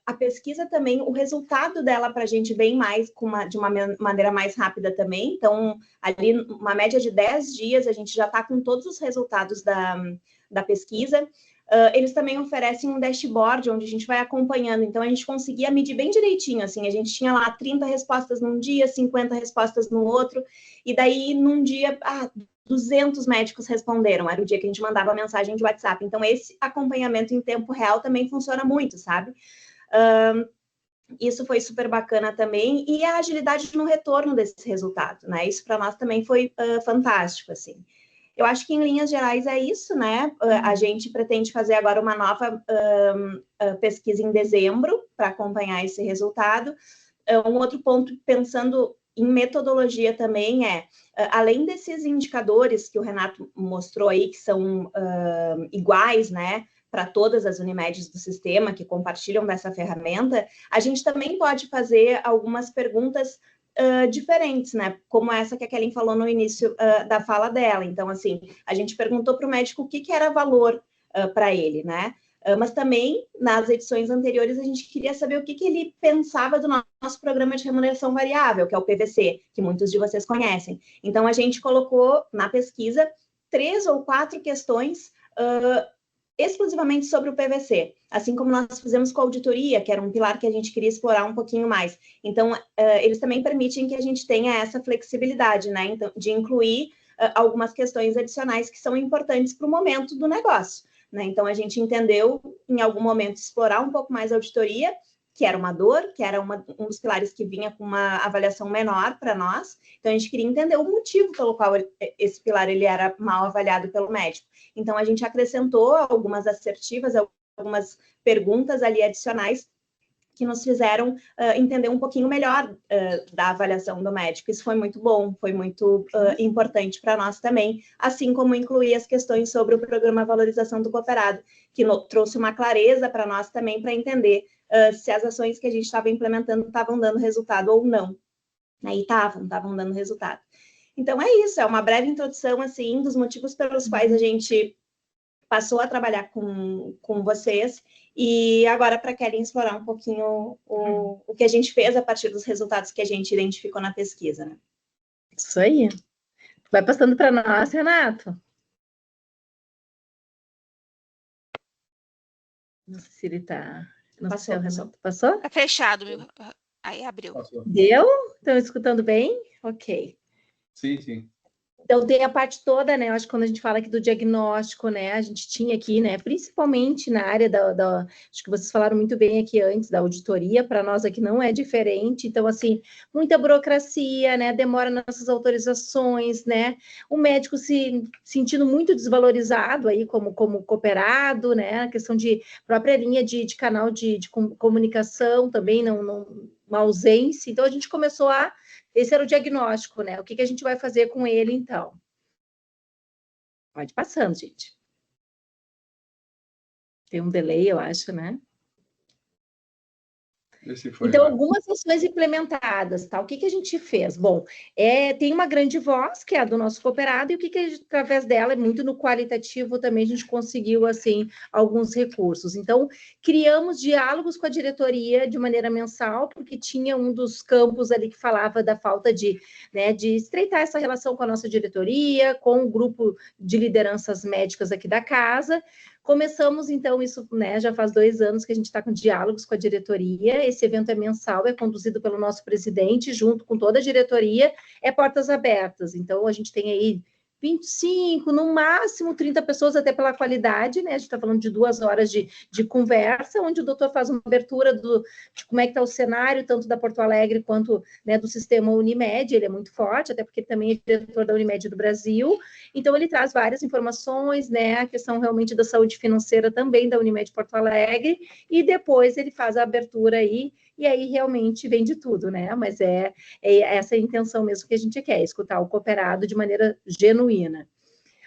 A pesquisa também, o resultado dela para a gente vem mais de uma maneira mais rápida também. Então, ali, uma média de 10 dias, a gente já está com todos os resultados da pesquisa. eles também oferecem um dashboard onde a gente vai acompanhando, então a gente conseguia medir bem direitinho, assim, a gente tinha lá 30 respostas num dia, 50 respostas no outro, e daí num dia, 200 médicos responderam, era o dia que a gente mandava a mensagem de WhatsApp, então esse acompanhamento em tempo real também funciona muito, sabe? Isso foi super bacana também, e a agilidade no retorno desse resultado, né? Isso para nós também foi fantástico, assim. Eu acho que, em linhas gerais, é isso, né? A gente pretende fazer agora uma nova pesquisa em dezembro para acompanhar esse resultado. Um outro ponto, pensando em metodologia também, além desses indicadores que o Renato mostrou aí, que são iguais, né, para todas as Unimedes do sistema que compartilham dessa ferramenta, a gente também pode fazer algumas perguntas diferentes, né? Como essa que a Kellen falou no início da fala dela. Então, assim, a gente perguntou para o médico o que era valor para ele, né? Mas também, nas edições anteriores, a gente queria saber o que ele pensava do nosso programa de remuneração variável, que é o PVC, que muitos de vocês conhecem. Então, a gente colocou na pesquisa 3 ou 4 questões exclusivamente sobre o PVC, assim como nós fizemos com a auditoria, que era um pilar que a gente queria explorar um pouquinho mais. Então, eles também permitem que a gente tenha essa flexibilidade, né, então, de incluir algumas questões adicionais que são importantes para o momento do negócio, né? Então, a gente entendeu, em algum momento, explorar um pouco mais a auditoria, que era uma dor, que era um dos pilares que vinha com uma avaliação menor para nós. Então, a gente queria entender o motivo pelo qual esse pilar ele era mal avaliado pelo médico. Então, a gente acrescentou algumas assertivas, algumas perguntas ali adicionais que nos fizeram entender um pouquinho melhor da avaliação do médico. Isso foi muito bom, foi muito importante para nós também, assim como incluir as questões sobre o programa Valorização do Cooperado, que trouxe uma clareza para nós também para entender se as ações que a gente estava implementando estavam dando resultado ou não. E estavam dando resultado. Então, é isso, é uma breve introdução, assim, dos motivos pelos quais a gente passou a trabalhar com vocês, e agora para Kellen explorar um pouquinho o que a gente fez a partir dos resultados que a gente identificou na pesquisa, né? Isso aí. Vai passando para nós, Renato. Não sei se ele está... Passou, Renato. Passou? Tá fechado. Aí abriu. Passou. Deu? Estão escutando bem? Ok. Sim. Então, tem a parte toda, né? Eu acho que quando a gente fala aqui do diagnóstico, né? A gente tinha aqui, né? Principalmente na área acho que vocês falaram muito bem aqui antes, da auditoria, para nós aqui não é diferente. Então, assim, muita burocracia, né? Demora nessas autorizações, né? O médico se sentindo muito desvalorizado aí como cooperado, né? A questão de própria linha de canal de comunicação também, uma ausência. Então, a gente começou esse era o diagnóstico, né? O que a gente vai fazer com ele, então? Pode ir passando, gente. Tem um delay, eu acho, né? Então, algumas ações implementadas, tá? O que a gente fez? Bom, tem uma grande voz, que é a do nosso cooperado, e o que através dela, muito no qualitativo também, a gente conseguiu, assim, alguns recursos. Então, criamos diálogos com a diretoria de maneira mensal, porque tinha um dos campos ali que falava da falta de estreitar essa relação com a nossa diretoria, com o grupo de lideranças médicas aqui da casa. Começamos, então, isso, né, já faz 2 anos que a gente está com diálogos com a diretoria. Esse evento é mensal, é conduzido pelo nosso presidente, junto com toda a diretoria, é portas abertas. Então, a gente tem aí 25, no máximo 30 pessoas, até pela qualidade, né? A gente está falando de 2 horas de conversa, onde o doutor faz uma abertura de como é que está o cenário, tanto da Porto Alegre quanto, né, do sistema Unimed. Ele é muito forte, até porque também é diretor da Unimed do Brasil. Então, ele traz várias informações, né? A questão realmente da saúde financeira também da Unimed Porto Alegre, e depois ele faz a abertura aí, e aí realmente vem de tudo, né? Mas é essa a intenção mesmo que a gente quer, escutar o cooperado de maneira genuína.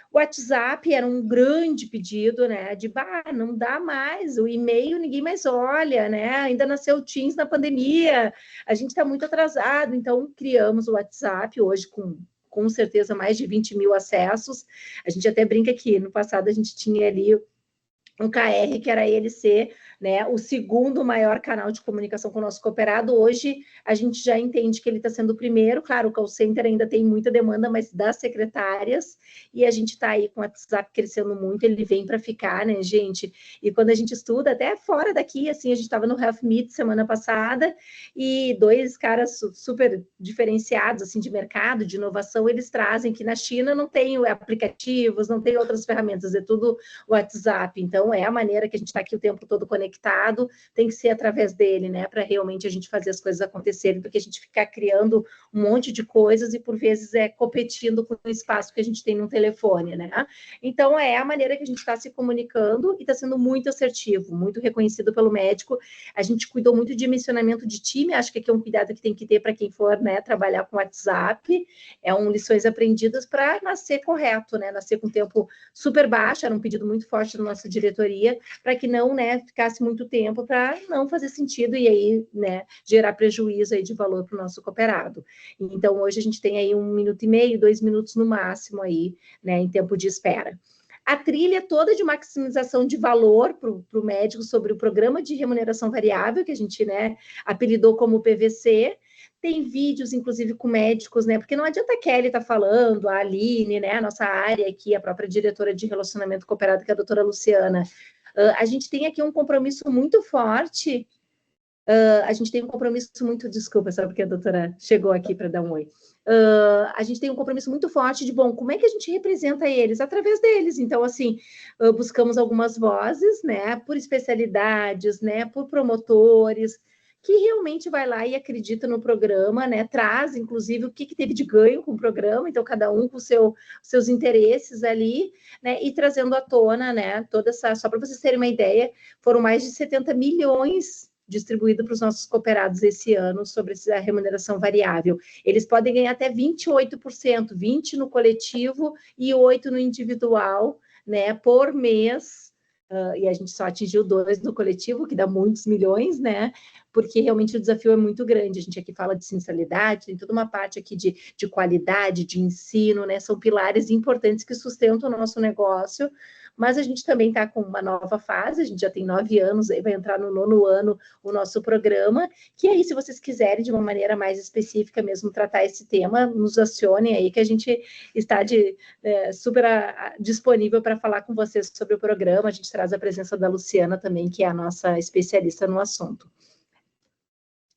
O WhatsApp era um grande pedido, né? Não dá mais, o e-mail ninguém mais olha, né? Ainda nasceu o Teams na pandemia, a gente está muito atrasado, então criamos o WhatsApp hoje com certeza mais de 20 mil acessos. A gente até brinca que no passado a gente tinha ali um KR, que era ele ser, né, o segundo maior canal de comunicação com o nosso cooperado. Hoje a gente já entende que ele está sendo o primeiro. Claro, o call center ainda tem muita demanda, mas das secretárias, e a gente está aí com o WhatsApp crescendo muito, ele vem para ficar, né, gente? E quando a gente estuda, até fora daqui, assim, a gente estava no Health Meet semana passada, e 2 caras super diferenciados, assim, de mercado, de inovação, eles trazem que na China não tem aplicativos, não tem outras ferramentas, é tudo WhatsApp. Então, é a maneira que a gente está aqui o tempo todo conectado, tem que ser através dele, né, para realmente a gente fazer as coisas acontecerem, porque a gente ficar criando um monte de coisas e, por vezes, competindo com o espaço que a gente tem no telefone, né? Então, é a maneira que a gente está se comunicando e está sendo muito assertivo, muito reconhecido pelo médico. A gente cuidou muito de dimensionamento de time, acho que aqui é um cuidado que tem que ter para quem for, né, trabalhar com WhatsApp, lições aprendidas para nascer correto, né, nascer com tempo super baixo, era um pedido muito forte da nossa diretoria, para que não, né, ficasse muito tempo, para não fazer sentido e aí, né, gerar prejuízo aí de valor para o nosso cooperado. Então, hoje a gente tem aí 1 minuto e meio, 2 minutos no máximo aí, né, em tempo de espera. A trilha toda de maximização de valor para o médico sobre o programa de remuneração variável, que a gente, né, apelidou como PVC. Tem vídeos, inclusive, com médicos, né? Porque não adianta a Kelly estar falando, a Aline, né? A nossa área aqui, a própria diretora de relacionamento cooperado, que é a doutora Luciana. A gente tem aqui um compromisso muito forte. A gente tem um compromisso muito... Desculpa, só porque a doutora chegou aqui para dar um oi. A gente tem um compromisso muito forte de, bom, como é que a gente representa eles? Através deles. Então, assim, buscamos algumas vozes, né? Por especialidades, né? Por promotores, que realmente vai lá e acredita no programa, né? Traz, inclusive, o que teve de ganho com o programa, então cada um com seus interesses ali, né? E trazendo à tona, né? Toda essa, só para vocês terem uma ideia, foram mais de 70 milhões distribuído para os nossos cooperados esse ano sobre a remuneração variável. Eles podem ganhar até 28%, 20% no coletivo e 8% no individual, né? Por mês. E a gente só atingiu 2 no coletivo, que dá muitos milhões, né? Porque realmente o desafio é muito grande. A gente aqui fala de sinceridade, tem toda uma parte aqui de qualidade, de ensino, né? São pilares importantes que sustentam o nosso negócio, mas a gente também está com uma nova fase, a gente já tem 9 anos, aí vai entrar no 9º ano o nosso programa, que aí, se vocês quiserem, de uma maneira mais específica mesmo, tratar esse tema, nos acionem aí, que a gente está super disponível para falar com vocês sobre o programa. A gente traz a presença da Luciana também, que é a nossa especialista no assunto.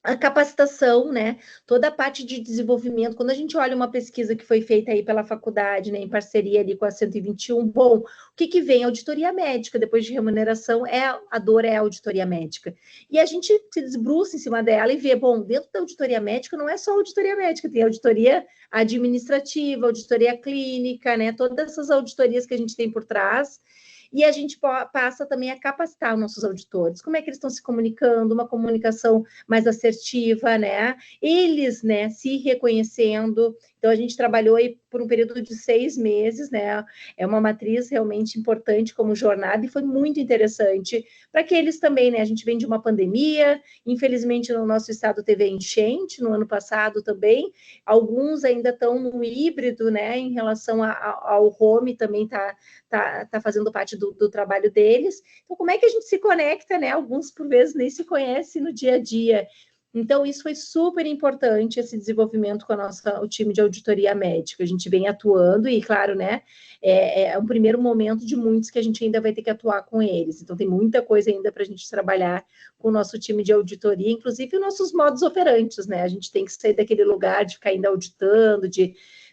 A capacitação, né? Toda a parte de desenvolvimento. Quando a gente olha uma pesquisa que foi feita aí pela faculdade, né, em parceria ali com a 121, bom, o que vem? Auditoria médica, depois de remuneração, a dor é a auditoria médica. E a gente se desbruça em cima dela e vê, bom, dentro da auditoria médica não é só auditoria médica, tem auditoria administrativa, auditoria clínica, né? Todas essas auditorias que a gente tem por trás. E a gente passa também a capacitar os nossos auditores. Como é que eles estão se comunicando? Uma comunicação mais assertiva, né? Eles, né, se reconhecendo. Então, a gente trabalhou aí por um período de 6 meses, né? É uma matriz realmente importante como jornada e foi muito interessante para que eles também, né? A gente vem de uma pandemia, infelizmente no nosso estado teve a enchente no ano passado também. Alguns ainda estão no híbrido, né? Em relação ao home também tá fazendo parte do trabalho deles. Então, como é que a gente se conecta, né? Alguns, por vezes, nem se conhecem no dia a dia. Então, isso foi super importante, esse desenvolvimento com o time de auditoria médica. A gente vem atuando e, claro, né, é um primeiro momento de muitos que a gente ainda vai ter que atuar com eles. Então, tem muita coisa ainda para a gente trabalhar com o nosso time de auditoria, inclusive os nossos modos operantes, né? A gente tem que sair daquele lugar de ficar ainda auditando,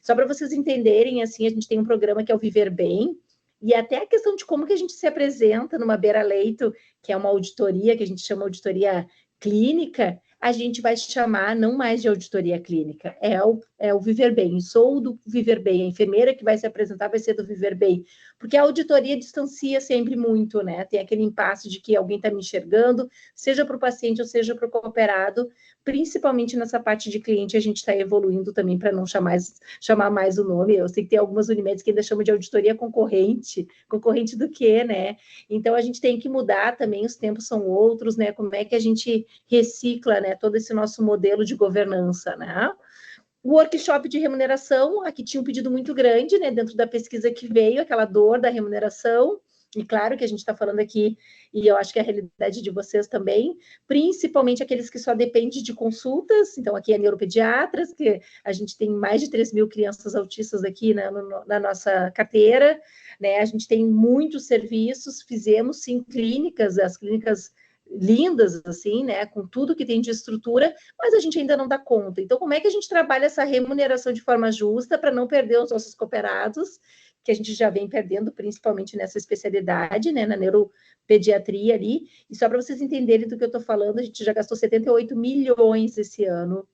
Só para vocês entenderem, assim, a gente tem um programa que é o Viver Bem, e até a questão de como que a gente se apresenta numa beira-leito, que é uma auditoria, que a gente chama auditoria clínica, a gente vai chamar não mais de auditoria clínica, é o Viver Bem. Sou do Viver Bem, a enfermeira que vai se apresentar vai ser do Viver Bem, porque a auditoria distancia sempre muito, né? Tem aquele impasse de que alguém está me enxergando, seja para o paciente ou seja para o cooperado, principalmente nessa parte de cliente, a gente está evoluindo também para não chamar mais o nome. Eu sei que tem algumas Unimedes que ainda chamam de auditoria concorrente do quê, né? Então, a gente tem que mudar também, os tempos são outros, né? Como é que a gente recicla, né, todo esse nosso modelo de governança, né? O workshop de remuneração, aqui tinha um pedido muito grande, né, dentro da pesquisa que veio, aquela dor da remuneração, E claro que a gente está falando aqui, e eu acho que é a realidade de vocês também, principalmente aqueles que só dependem de consultas, então aqui é neuropediatras, que a gente tem mais de 3 mil crianças autistas aqui na nossa carteira, né? A gente tem muitos serviços, fizemos sim clínicas, as clínicas lindas, assim, né, com tudo que tem de estrutura, mas a gente ainda não dá conta. Então, como é que a gente trabalha essa remuneração de forma justa para não perder os nossos cooperados, que a gente já vem perdendo, principalmente nessa especialidade, né, na neuropediatria ali, e só para vocês entenderem do que eu estou falando, a gente já gastou 78 milhões esse ano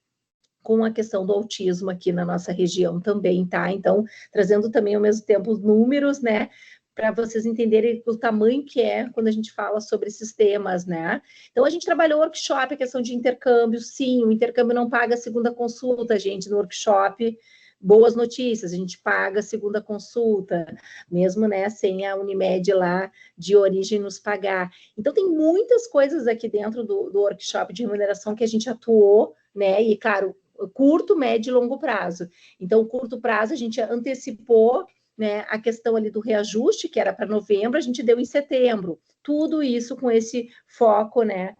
com a questão do autismo aqui na nossa região também, tá? Então, trazendo também ao mesmo tempo os números, né, para vocês entenderem o tamanho que é quando a gente fala sobre esses temas, né? Então, a gente trabalhou workshop, a questão de intercâmbio, sim, o intercâmbio não paga a segunda consulta, gente, no workshop. Boas notícias, a gente paga a segunda consulta, mesmo, né, sem a Unimed lá de origem nos pagar. Então, tem muitas coisas aqui dentro do workshop de remuneração que a gente atuou, né, e, claro, curto, médio e longo prazo. Então, o curto prazo, a gente antecipou, né, a questão ali do reajuste, que era para novembro, a gente deu em setembro. Tudo isso com esse foco, né,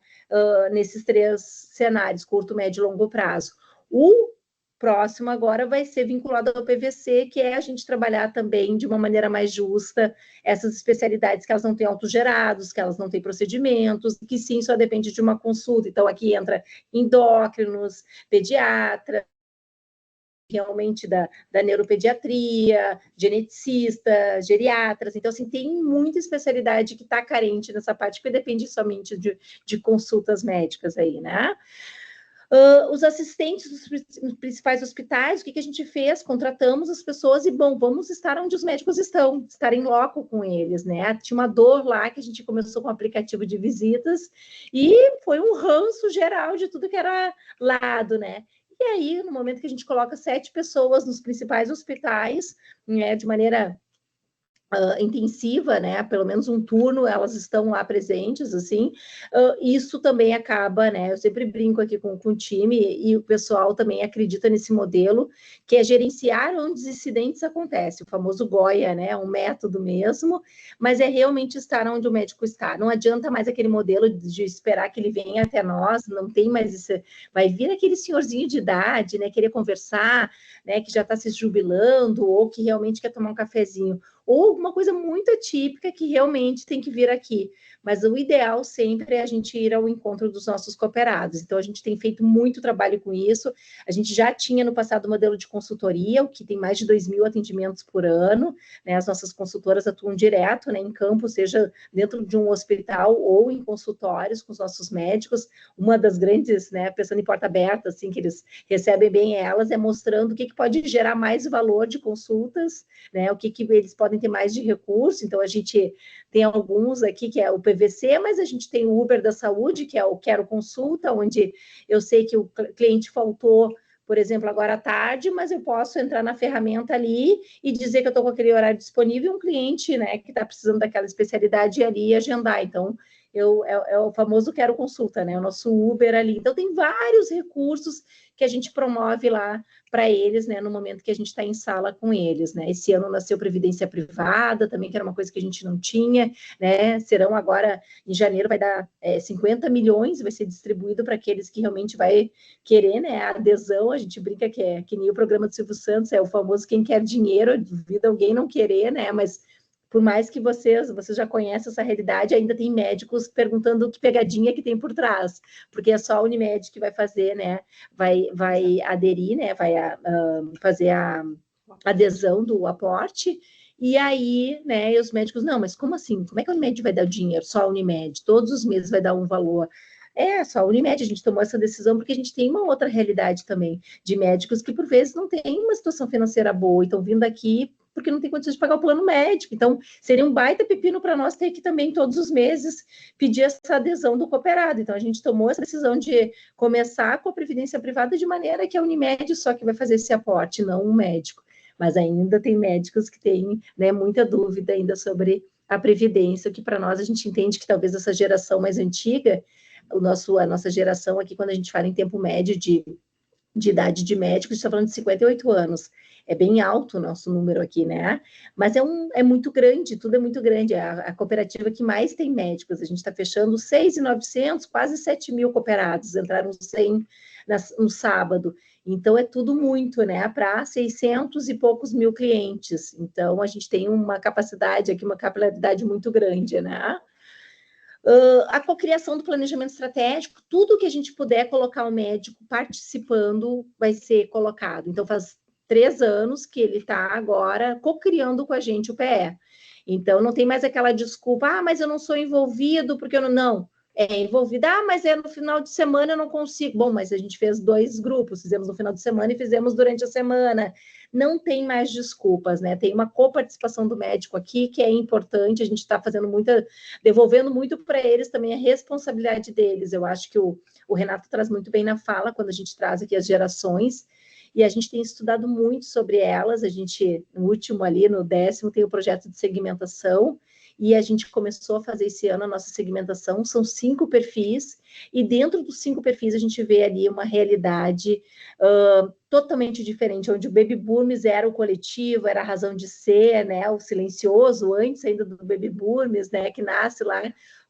nesses 3 cenários, curto, médio e longo prazo. O próximo agora vai ser vinculado ao PVC, que é a gente trabalhar também de uma maneira mais justa essas especialidades que elas não têm autogerados, que elas não têm procedimentos, que sim, só depende de uma consulta. Então, aqui entra endócrinos, pediatra, realmente da neuropediatria, geneticista, geriatras. Então, assim, tem muita especialidade que está carente nessa parte, que depende somente de consultas médicas aí, né? Os assistentes dos principais hospitais, o que a gente fez? Contratamos as pessoas e, bom, vamos estar onde os médicos estão, estar em loco com eles, né? Tinha uma dor lá que a gente começou com o aplicativo de visitas e foi um ranço geral de tudo que era lado, né? E aí, no momento que a gente coloca 7 pessoas nos principais hospitais, né, de maneira intensiva, né? Pelo menos um turno elas estão lá presentes, assim. Isso também acaba, né? Eu sempre brinco aqui com o time e o pessoal também acredita nesse modelo, que é gerenciar onde os incidentes acontecem, o famoso GOIA, né? Um método mesmo, mas é realmente estar onde o médico está. Não adianta mais aquele modelo de esperar que ele venha até nós, não tem mais isso. Vai vir aquele senhorzinho de idade, né? Querer conversar, né? Que já está se jubilando ou que realmente quer tomar um cafezinho, ou alguma coisa muito atípica que realmente tem que vir aqui. Mas o ideal sempre é a gente ir ao encontro dos nossos cooperados. Então, a gente tem feito muito trabalho com isso. A gente já tinha no passado o modelo de consultoria, o que tem mais de 2.000 atendimentos por ano, né? As nossas consultoras atuam direto, né, em campo, seja dentro de um hospital ou em consultórios com os nossos médicos. Uma das grandes, né, pensando em porta aberta, assim, que eles recebem bem elas, é mostrando o que pode gerar mais valor de consultas, né, o que eles podem ter mais de recurso. Então, a gente tem alguns aqui, que é o PVC, mas a gente tem o Uber da Saúde, que é o Quero Consulta, onde eu sei que o cliente faltou, por exemplo, agora à tarde, mas eu posso entrar na ferramenta ali e dizer que eu estou com aquele horário disponível e um cliente, né, que está precisando daquela especialidade ali e agendar. Então, é o famoso Quero Consulta, né? O nosso Uber ali. Então, tem vários recursos que a gente promove lá para eles, né? No momento que a gente está em sala com eles, né? Esse ano nasceu Previdência Privada, também, que era uma coisa que a gente não tinha, né? Serão agora, em janeiro, vai dar 50 milhões, vai ser distribuído para aqueles que realmente vai querer, né? A adesão, a gente brinca que é que nem o programa do Silvio Santos, é o famoso quem quer dinheiro, duvido alguém não querer, né? Mas por mais que vocês já conhecem essa realidade, ainda tem médicos perguntando que pegadinha que tem por trás, porque é só a Unimed que vai fazer, né, vai aderir, né, vai fazer a adesão do aporte, e aí, né, os médicos, não, mas como assim? Como é que a Unimed vai dar o dinheiro? Só a Unimed, todos os meses vai dar um valor. Só a Unimed, a gente tomou essa decisão porque a gente tem uma outra realidade também, de médicos que por vezes não tem uma situação financeira boa e estão vindo aqui porque não tem condições de pagar o plano médico. Então, seria um baita pepino para nós ter que também, todos os meses, pedir essa adesão do cooperado. Então, a gente tomou essa decisão de começar com a previdência privada de maneira que a Unimed só que vai fazer esse aporte, não um médico. Mas ainda tem médicos que têm, né, muita dúvida ainda sobre a previdência, que para nós a gente entende que talvez essa geração mais antiga, a nossa geração aqui, quando a gente fala em tempo médio de de idade de médico, a gente está falando de 58 anos. É bem alto o nosso número aqui, né? Mas é muito grande, tudo é muito grande. É a cooperativa que mais tem médicos. A gente está fechando 6.900, quase 7.000 cooperados. Entraram 100 no sábado. Então, é tudo muito, né? Para 600 e poucos mil clientes. Então, a gente tem uma capacidade aqui, uma capilaridade muito grande, né? A cocriação do planejamento estratégico, tudo que a gente puder colocar o médico participando vai ser colocado. Então, faz 3 anos que ele está agora cocriando com a gente o PE. Então, não tem mais aquela desculpa, mas eu não sou envolvido, porque eu não... Não, é envolvido, mas no final de semana eu não consigo. Bom, mas a gente fez 2 grupos, fizemos no final de semana e fizemos durante a semana. Não tem mais desculpas, né? Tem uma coparticipação do médico aqui que é importante, a gente está fazendo devolvendo muito para eles também a responsabilidade deles. Eu acho que o Renato traz muito bem na fala, quando a gente traz aqui as gerações, e a gente tem estudado muito sobre elas. A gente, no último ali, no 10º, tem o projeto de segmentação, e a gente começou a fazer esse ano a nossa segmentação, são 5 perfis, e dentro dos 5 perfis a gente vê ali uma realidade totalmente diferente, onde o baby boomers era o coletivo, era a razão de ser, né, o silencioso, antes ainda do baby boomers, né, que nasce lá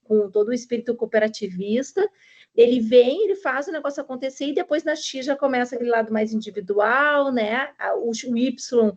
com todo o espírito cooperativista. Ele vem, ele faz o negócio acontecer, e depois na X já começa aquele lado mais individual, né, o Y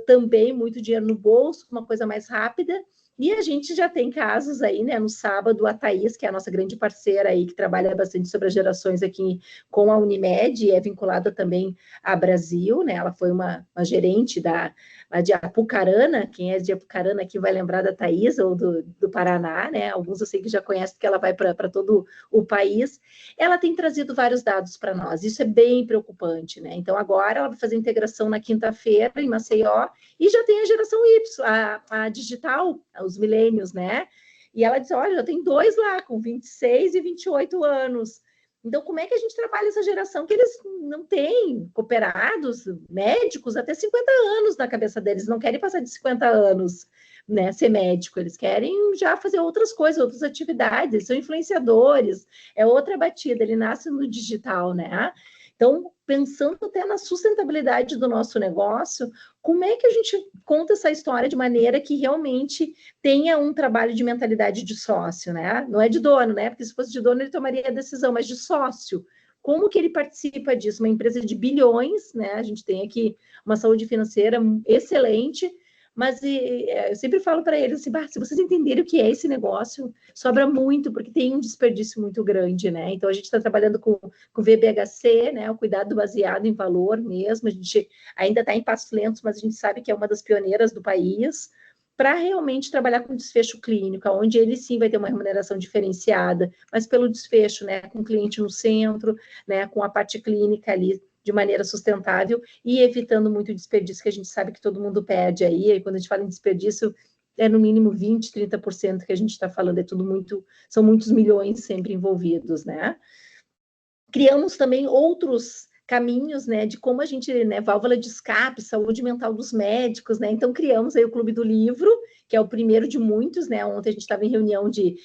também, muito dinheiro no bolso, uma coisa mais rápida. E a gente já tem casos aí, né? No sábado, a Thaís, que é a nossa grande parceira aí, que trabalha bastante sobre as gerações aqui com a Unimed, e é vinculada também à Brasil, né? Ela foi uma gerente de Apucarana. Quem é de Apucarana aqui vai lembrar da Thaís, ou do Paraná, né? Alguns eu sei que já conhecem, porque ela vai para todo o país. Ela tem trazido vários dados para nós, isso é bem preocupante, né? Então, agora ela vai fazer integração na quinta-feira, em Maceió, e já tem a geração Y, a digital, os milênios, né? E ela diz, olha, já tem 2 lá, com 26 e 28 anos. Então, como é que a gente trabalha essa geração que eles não têm cooperados, médicos, até 50 anos na cabeça deles, não querem passar de 50 anos, né, ser médico, eles querem já fazer outras coisas, outras atividades, eles são influenciadores, é outra batida, ele nasce no digital, né? Então, pensando até na sustentabilidade do nosso negócio, como é que a gente conta essa história de maneira que realmente tenha um trabalho de mentalidade de sócio, né? Não é de dono, né? Porque se fosse de dono, ele tomaria a decisão, mas de sócio. Como que ele participa disso? Uma empresa de bilhões, né? A gente tem aqui uma saúde financeira excelente, mas eu sempre falo para eles assim, se vocês entenderem o que é esse negócio, sobra muito, porque tem um desperdício muito grande, né? Então, a gente está trabalhando com VBHC, né? O cuidado baseado em valor mesmo. A gente ainda está em passos lentos, mas a gente sabe que é uma das pioneiras do país, para realmente trabalhar com desfecho clínico, onde ele sim vai ter uma remuneração diferenciada, mas pelo desfecho, né? Com o cliente no centro, né? Com a parte clínica ali de maneira sustentável e evitando muito desperdício, que a gente sabe que todo mundo perde aí. E quando a gente fala em desperdício, é no mínimo 20%, 30% que a gente está falando, são muitos milhões sempre envolvidos, né? Criamos também outros caminhos, né, de como a gente, né, válvula de escape, saúde mental dos médicos, né, então criamos aí o Clube do Livro, que é o primeiro de muitos, né, ontem a gente estava em reunião de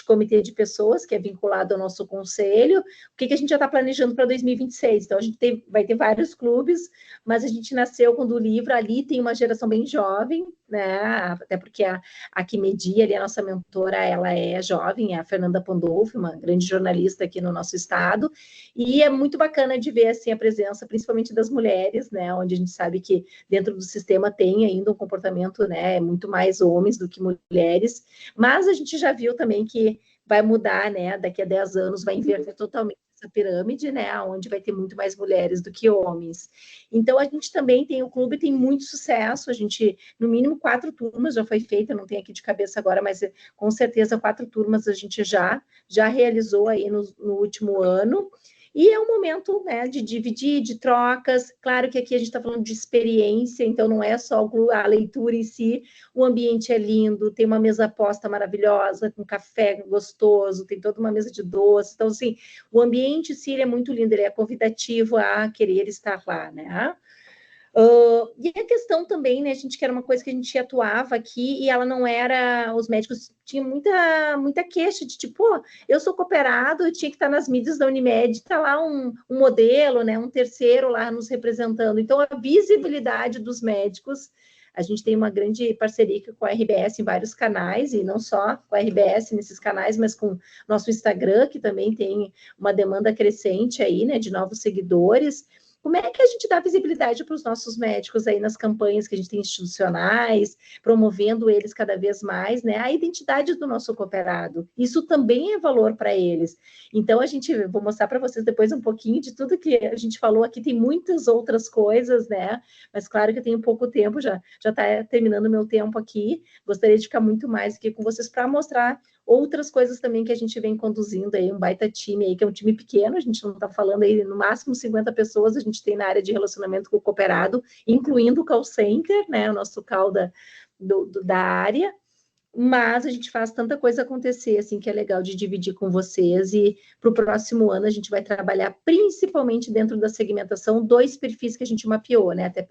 comitê de pessoas, que é vinculado ao nosso conselho, o que a gente já está planejando para 2026, então a gente vai ter vários clubes, mas a gente nasceu com o livro, ali tem uma geração bem jovem, né, até porque a que media ali, a nossa mentora, ela é jovem, é a Fernanda Pandolfi, uma grande jornalista aqui no nosso estado, e é muito bacana de ver, assim, a presença, principalmente das mulheres, né, onde a gente sabe que dentro do sistema tem ainda um comportamento, né, muito mais homens do que mulheres, mas a gente já viu também que vai mudar, né, daqui a 10 anos vai inverter totalmente essa pirâmide, né, onde vai ter muito mais mulheres do que homens. Então, a gente também tem, o clube tem muito sucesso, a gente, no mínimo 4 turmas já foi feita, não tem aqui de cabeça agora, mas com certeza 4 turmas a gente já realizou aí no último ano. E é um momento, né, de dividir, de trocas. Claro que aqui a gente está falando de experiência, então não é só a leitura em si. O ambiente é lindo, tem uma mesa posta maravilhosa, com café gostoso, tem toda uma mesa de doce. Então, assim, o ambiente em si é muito lindo, ele é convidativo a querer estar lá, né? E a questão também, né, a gente que era uma coisa que a gente atuava aqui e ela não era, os médicos tinham muita queixa de tipo, pô, eu sou cooperado, eu tinha que estar nas mídias da Unimed, tá lá um modelo, né, um terceiro lá nos representando. Então, a visibilidade dos médicos, a gente tem uma grande parceria com a RBS em vários canais, e não só com a RBS nesses canais, mas com nosso Instagram, que também tem uma demanda crescente aí, né, de novos seguidores. Como é que a gente dá visibilidade para os nossos médicos aí nas campanhas que a gente tem institucionais, promovendo eles cada vez mais, né? A identidade do nosso cooperado. Isso também é valor para eles. Então, vou mostrar para vocês depois um pouquinho de tudo que a gente falou aqui, tem muitas outras coisas, né? Mas claro que eu tenho pouco tempo, já está terminando o meu tempo aqui. Gostaria de ficar muito mais aqui com vocês para mostrar outras coisas também que a gente vem conduzindo aí, um baita time aí, que é um time pequeno, a gente não está falando aí, no máximo 50 pessoas, a gente tem na área de relacionamento com o cooperado, incluindo o call center, né, o nosso call da área, mas a gente faz tanta coisa acontecer, assim, que é legal de dividir com vocês, e para o próximo ano a gente vai trabalhar principalmente dentro da segmentação, 2 perfis que a gente mapeou, né, até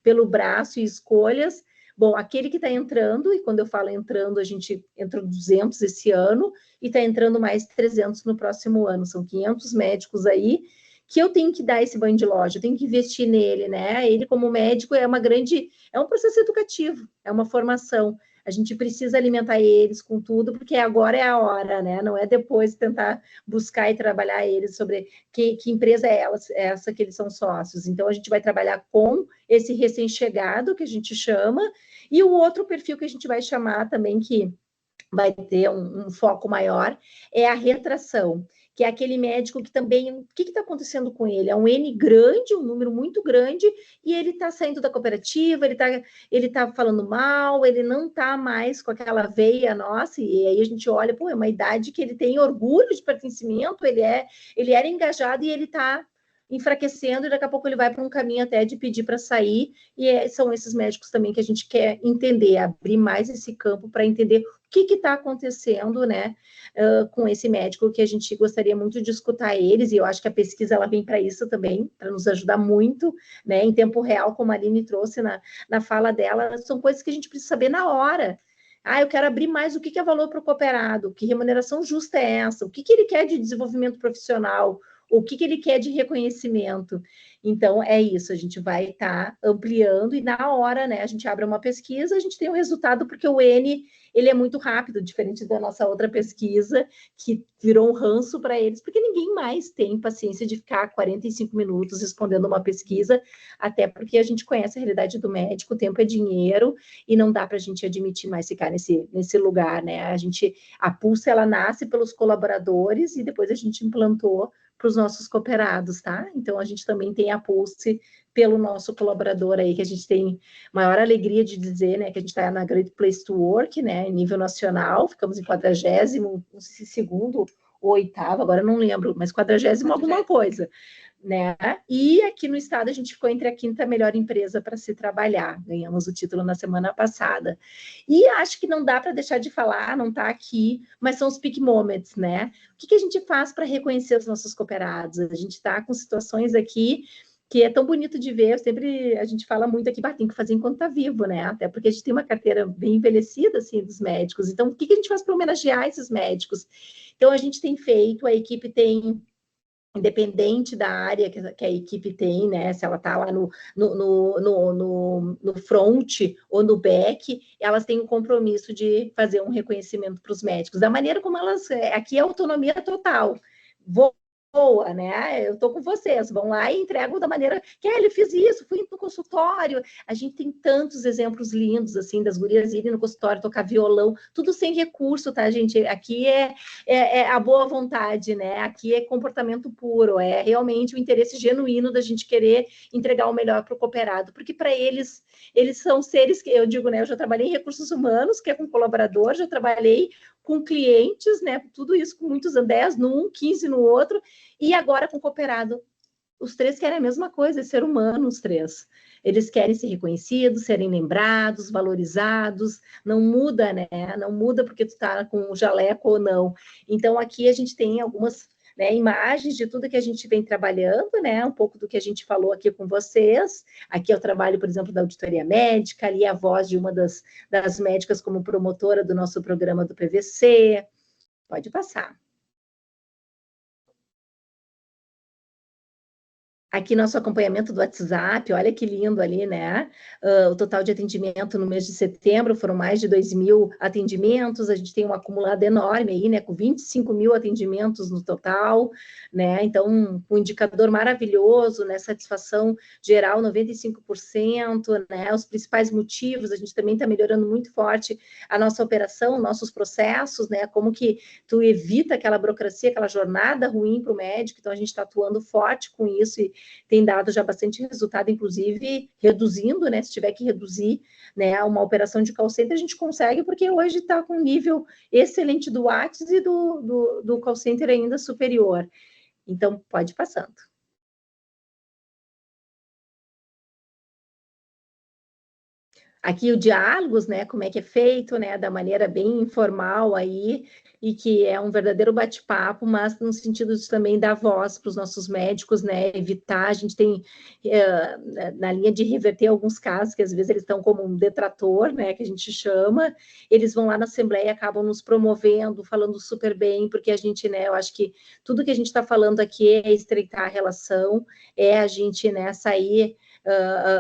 pelo braço e escolhas. Bom, aquele que está entrando, e quando eu falo entrando, a gente entrou 200 esse ano, e está entrando mais 300 no próximo ano, são 500 médicos aí, que eu tenho que dar esse banho de loja, eu tenho que investir nele, né? Ele, como médico, é um processo educativo, é uma formação. A gente precisa alimentar eles com tudo, porque agora é a hora, né? Não é depois tentar buscar e trabalhar eles sobre que empresa é essa que eles são sócios. Então, a gente vai trabalhar com esse recém-chegado, que a gente chama, e o outro perfil que a gente vai chamar também, que vai ter um foco maior, é a retração, que é aquele médico que também, o que está acontecendo com ele? É um N grande, um número muito grande, e ele está saindo da cooperativa, ele tá falando mal, ele não está mais com aquela veia nossa, e aí a gente olha, pô, é uma idade que ele tem orgulho de pertencimento, ele era engajado e ele está enfraquecendo, e daqui a pouco ele vai para um caminho até de pedir para sair, e são esses médicos também que a gente quer entender, abrir mais esse campo para entender o que está acontecendo, né, com esse médico, que a gente gostaria muito de escutar eles, e eu acho que a pesquisa ela vem para isso também, para nos ajudar muito, né, em tempo real, como a Aline trouxe na fala dela, são coisas que a gente precisa saber na hora. Ah, eu quero abrir mais, o que é valor para o cooperado? Que remuneração justa é essa? O que ele quer de desenvolvimento profissional? O que ele quer de reconhecimento? Então, é isso, a gente vai estar ampliando, e na hora, né, a gente abre uma pesquisa, a gente tem um resultado, porque o N, ele é muito rápido, diferente da nossa outra pesquisa, que virou um ranço para eles, porque ninguém mais tem paciência de ficar 45 minutos respondendo uma pesquisa, até porque a gente conhece a realidade do médico, o tempo é dinheiro, e não dá para a gente admitir mais ficar nesse lugar, né? A Pulse, ela nasce pelos colaboradores, e depois a gente implantou para os nossos cooperados, tá? Então, a gente também tem a Pulse pelo nosso colaborador aí, que a gente tem maior alegria de dizer, né, que a gente está na Great Place to Work, né, em nível nacional, ficamos em 40º, não sei se segundo ou 8º, agora não lembro, mas 40º alguma coisa, né? E aqui no estado a gente ficou entre a 5ª melhor empresa para se trabalhar, ganhamos o título na semana passada. E acho que não dá para deixar de falar, não está aqui, mas são os peak moments, né? O que a gente faz para reconhecer os nossos cooperados? A gente está com situações aqui que é tão bonito de ver, a gente fala muito aqui, tem que fazer enquanto está vivo, né? Até porque a gente tem uma carteira bem envelhecida, assim, dos médicos. Então, o que a gente faz para homenagear esses médicos? Então, a gente tem feito, a equipe tem, independente da área que a equipe tem, né, se ela está lá no front ou no back, elas têm o compromisso de fazer um reconhecimento para os médicos, da maneira como elas, aqui é autonomia total, boa, né? Eu estou com vocês, vão lá e entregam da maneira que ele fiz isso, fui no consultório. A gente tem tantos exemplos lindos, assim, das gurias irem no consultório tocar violão, tudo sem recurso, tá, gente? Aqui é a boa vontade, né? Aqui é comportamento puro, é realmente o interesse genuíno da gente querer entregar o melhor para o cooperado, porque para eles são seres que, eu digo, né? Eu já trabalhei em recursos humanos, que é com colaborador, já trabalhei com clientes, né? Tudo isso com muitos anos, 10 num, 15 no outro, e agora com cooperado. Os 3 querem a mesma coisa, é ser humano, os 3. Eles querem ser reconhecidos, serem lembrados, valorizados, não muda, né? Não muda porque tu tá com o jaleco ou não. Então, aqui a gente tem algumas né, imagens de tudo que a gente vem trabalhando, né, um pouco do que a gente falou aqui com vocês. Aqui é o trabalho, por exemplo, da auditoria médica, ali é a voz de uma das médicas como promotora do nosso programa do PVC. Pode passar. Aqui nosso acompanhamento do WhatsApp, olha que lindo ali, né? O total de atendimento no mês de setembro foram mais de 2.000 atendimentos, a gente tem um acumulado enorme aí, né? Com 25.000 atendimentos no total, né? Então, um indicador maravilhoso, né? Satisfação geral, 95%, né? Os principais motivos, a gente também está melhorando muito forte a nossa operação, nossos processos, né? Como que tu evita aquela burocracia, aquela jornada ruim para o médico, então a gente está atuando forte com isso e tem dado já bastante resultado, inclusive reduzindo, né? Se tiver que reduzir, né, uma operação de call center, a gente consegue, porque hoje está com um nível excelente do WhatsApp e do call center ainda superior. Então, pode ir passando. Aqui o diálogos, né, como é que é feito, né, da maneira bem informal aí, e que é um verdadeiro bate-papo, mas no sentido de também dar voz para os nossos médicos, né, evitar, a gente tem na linha de reverter alguns casos, que às vezes eles estão como um detrator, né, que a gente chama, eles vão lá na Assembleia e acabam nos promovendo, falando super bem, porque a gente, né, eu acho que tudo que a gente está falando aqui é estreitar a relação, é a gente, né, sair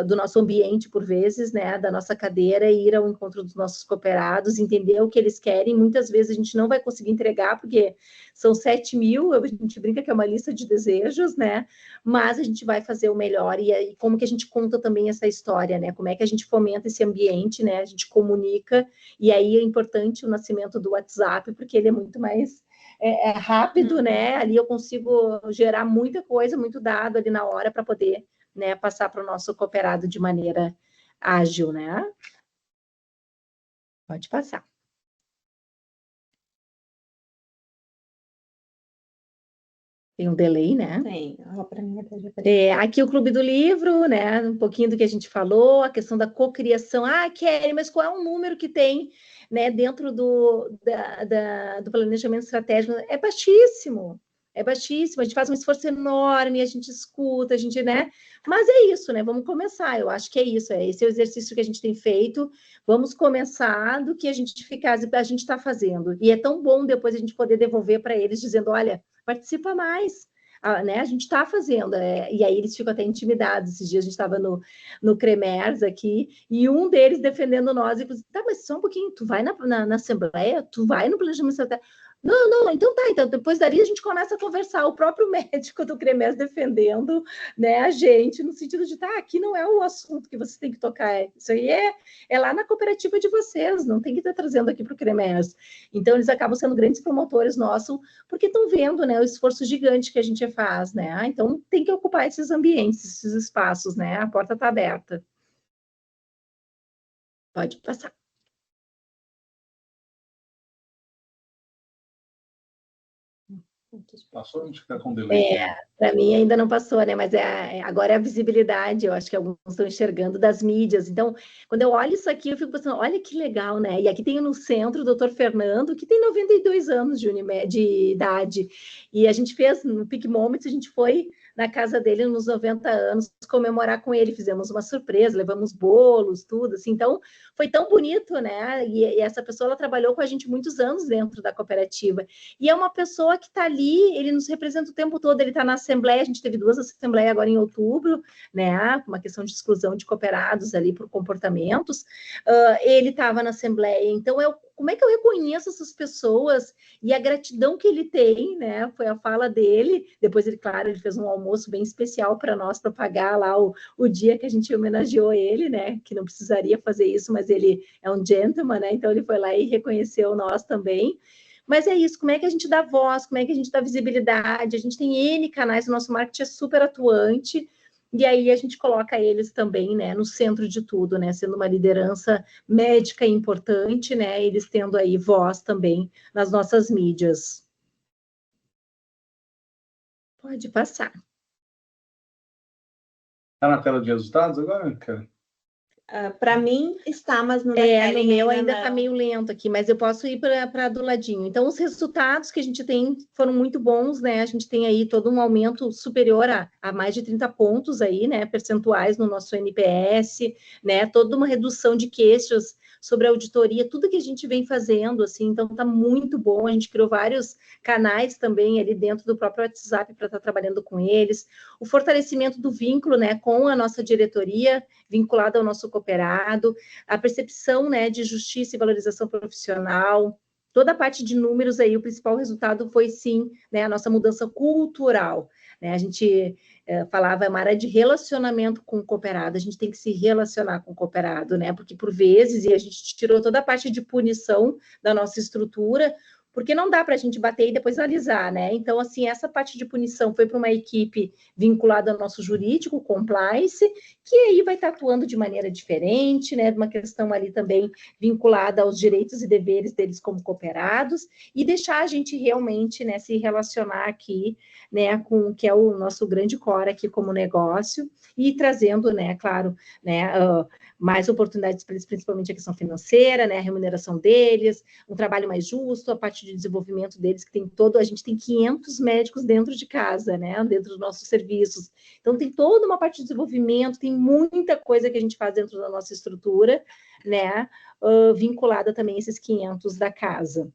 do nosso ambiente, por vezes, né, da nossa cadeira, e ir ao encontro dos nossos cooperados, entender o que eles querem. Muitas vezes a gente não vai conseguir entregar, porque são 7.000, a gente brinca que é uma lista de desejos, né, mas a gente vai fazer o melhor, e como que a gente conta também essa história, né, como é que a gente fomenta esse ambiente, né, a gente comunica, e aí é importante o nascimento do WhatsApp, porque ele é muito mais rápido, né, ali eu consigo gerar muita coisa, muito dado ali na hora para poder, né, passar para o nosso cooperado de maneira ágil, né? Pode passar. Tem um delay, né? Tem. Para mim, aqui o Clube do Livro, né? Um pouquinho do que a gente falou, a questão da cocriação. Ah, Kelly, mas qual é o número que tem, né, dentro do planejamento estratégico? É baixíssimo. É baixíssimo, a gente faz um esforço enorme, a gente escuta, a gente, né? Mas é isso, né? Vamos começar, eu acho que é isso, esse é o exercício que a gente tem feito. Vamos começar do que a gente está fazendo. E é tão bom depois a gente poder devolver para eles, dizendo: olha, participa mais. Né, a gente está fazendo, e aí eles ficam até intimidados. Esses dias a gente estava no CREMERS aqui, e um deles defendendo nós, e falou assim: tá, mas só um pouquinho, tu vai na Assembleia, tu vai no planejamento estratégico. Não, então tá, então depois dali a gente começa a conversar, o próprio médico do CREMERS defendendo, né, a gente, no sentido de, tá, aqui não é o assunto que você tem que tocar, isso aí é lá na cooperativa de vocês, não tem que estar trazendo aqui para o CREMERS. Então eles acabam sendo grandes promotores nossos, porque estão vendo, né, o esforço gigante que a gente faz, né, então tem que ocupar esses ambientes, esses espaços, né, a porta está aberta. Pode passar. Passou, a gente fica com delay. Para mim ainda não passou, né? Mas agora é a visibilidade, eu acho que alguns estão enxergando das mídias. Então, quando eu olho isso aqui, eu fico pensando, olha que legal, né? E aqui tem no centro o doutor Fernando, que tem 92 anos de idade. E a gente fez, no Peak Moments, a gente foi na casa dele nos 90 anos comemorar com ele. Fizemos uma surpresa, levamos bolos, tudo assim. Então, foi tão bonito, né? E essa pessoa, ela trabalhou com a gente muitos anos dentro da cooperativa. E é uma pessoa que está ali, ele nos representa o tempo todo, ele está na Assembleia, a gente teve 2 assembleias agora em outubro, né, uma questão de exclusão de cooperados ali por comportamentos, ele estava na Assembleia, então como é que eu reconheço essas pessoas e a gratidão que ele tem, né, foi a fala dele, depois ele, claro, ele fez um almoço bem especial para nós, para pagar lá o dia que a gente homenageou ele, né, que não precisaria fazer isso, mas ele é um gentleman, né, então ele foi lá e reconheceu nós também. Mas é isso, como é que a gente dá voz, como é que a gente dá visibilidade, a gente tem N canais, o nosso marketing é super atuante, e aí a gente coloca eles também, né, no centro de tudo, né, sendo uma liderança médica importante, né, eles tendo aí voz também nas nossas mídias. Pode passar. Está na tela de resultados agora, cara? Para mim está, mas no No meu ainda está meio lento aqui, mas eu posso ir para do ladinho. Então, os resultados que a gente tem foram muito bons, né? A gente tem aí todo um aumento superior a mais de 30 pontos aí, né? Percentuais no nosso NPS, né? Toda uma redução de queixas sobre a auditoria, tudo que a gente vem fazendo, assim, então está muito bom. A gente criou vários canais também ali dentro do próprio WhatsApp para estar trabalhando com eles. O fortalecimento do vínculo, né, com a nossa diretoria, vinculada ao nosso cooperado, a percepção, né, de justiça e valorização profissional, toda a parte de números aí, o principal resultado foi sim, né, a nossa mudança cultural, né, a gente falava, é uma área de relacionamento com o cooperado, a gente tem que se relacionar com o cooperado, né, porque por vezes, e a gente tirou toda a parte de punição da nossa estrutura, porque não dá para a gente bater e depois analisar, né? Então, assim, essa parte de punição foi para uma equipe vinculada ao nosso jurídico, compliance, que aí vai estar atuando de maneira diferente, né? Uma questão ali também vinculada aos direitos e deveres deles como cooperados, e deixar a gente realmente, né, se relacionar aqui, né, com o que é o nosso grande core aqui como negócio, e trazendo, né, claro, né, mais oportunidades para eles, principalmente a questão financeira, né, a remuneração deles, um trabalho mais justo, a parte de desenvolvimento deles, que tem a gente tem 500 médicos dentro de casa, né, dentro dos nossos serviços, então tem toda uma parte de desenvolvimento, tem muita coisa que a gente faz dentro da nossa estrutura, né, vinculada também a esses 500 da casa.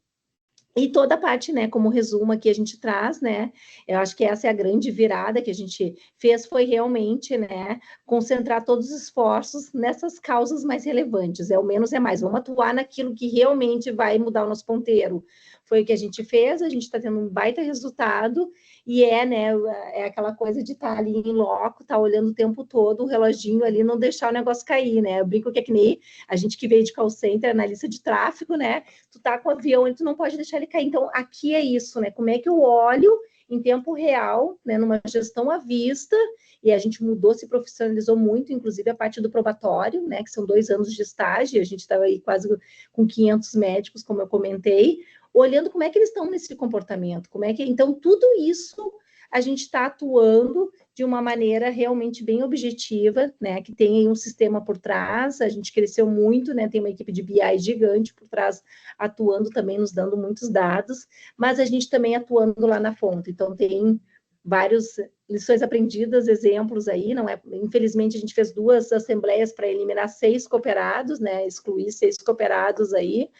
E toda a parte, né, como resumo aqui a gente traz, né, eu acho que essa é a grande virada que a gente fez, foi realmente, né, concentrar todos os esforços nessas causas mais relevantes, é o menos é mais, vamos atuar naquilo que realmente vai mudar o nosso ponteiro. Foi o que a gente fez, a gente está tendo um baita resultado, e né, é aquela coisa de estar ali em loco, estar olhando o tempo todo, o reloginho ali, não deixar o negócio cair, né, eu brinco que é que nem a gente que veio de call center, analista de tráfego, né, tu tá com o avião e tu não pode deixar ele cair. Então, aqui é isso, né? Como é que eu olho em tempo real, né? Numa gestão à vista, e a gente mudou, se profissionalizou muito, inclusive a parte do probatório, né? Que são 2 anos de estágio, a gente estava aí quase com 500 médicos, como eu comentei, olhando como é que eles estão nesse comportamento, como é que... Então, tudo isso a gente está atuando de uma maneira realmente bem objetiva, né, que tem aí um sistema por trás, a gente cresceu muito, né, tem uma equipe de BI gigante por trás, atuando também, nos dando muitos dados, mas a gente também atuando lá na fonte, então tem várias lições aprendidas, exemplos aí, não é, infelizmente a gente fez 2 assembleias para eliminar 6 cooperados, né, excluir 6 cooperados aí,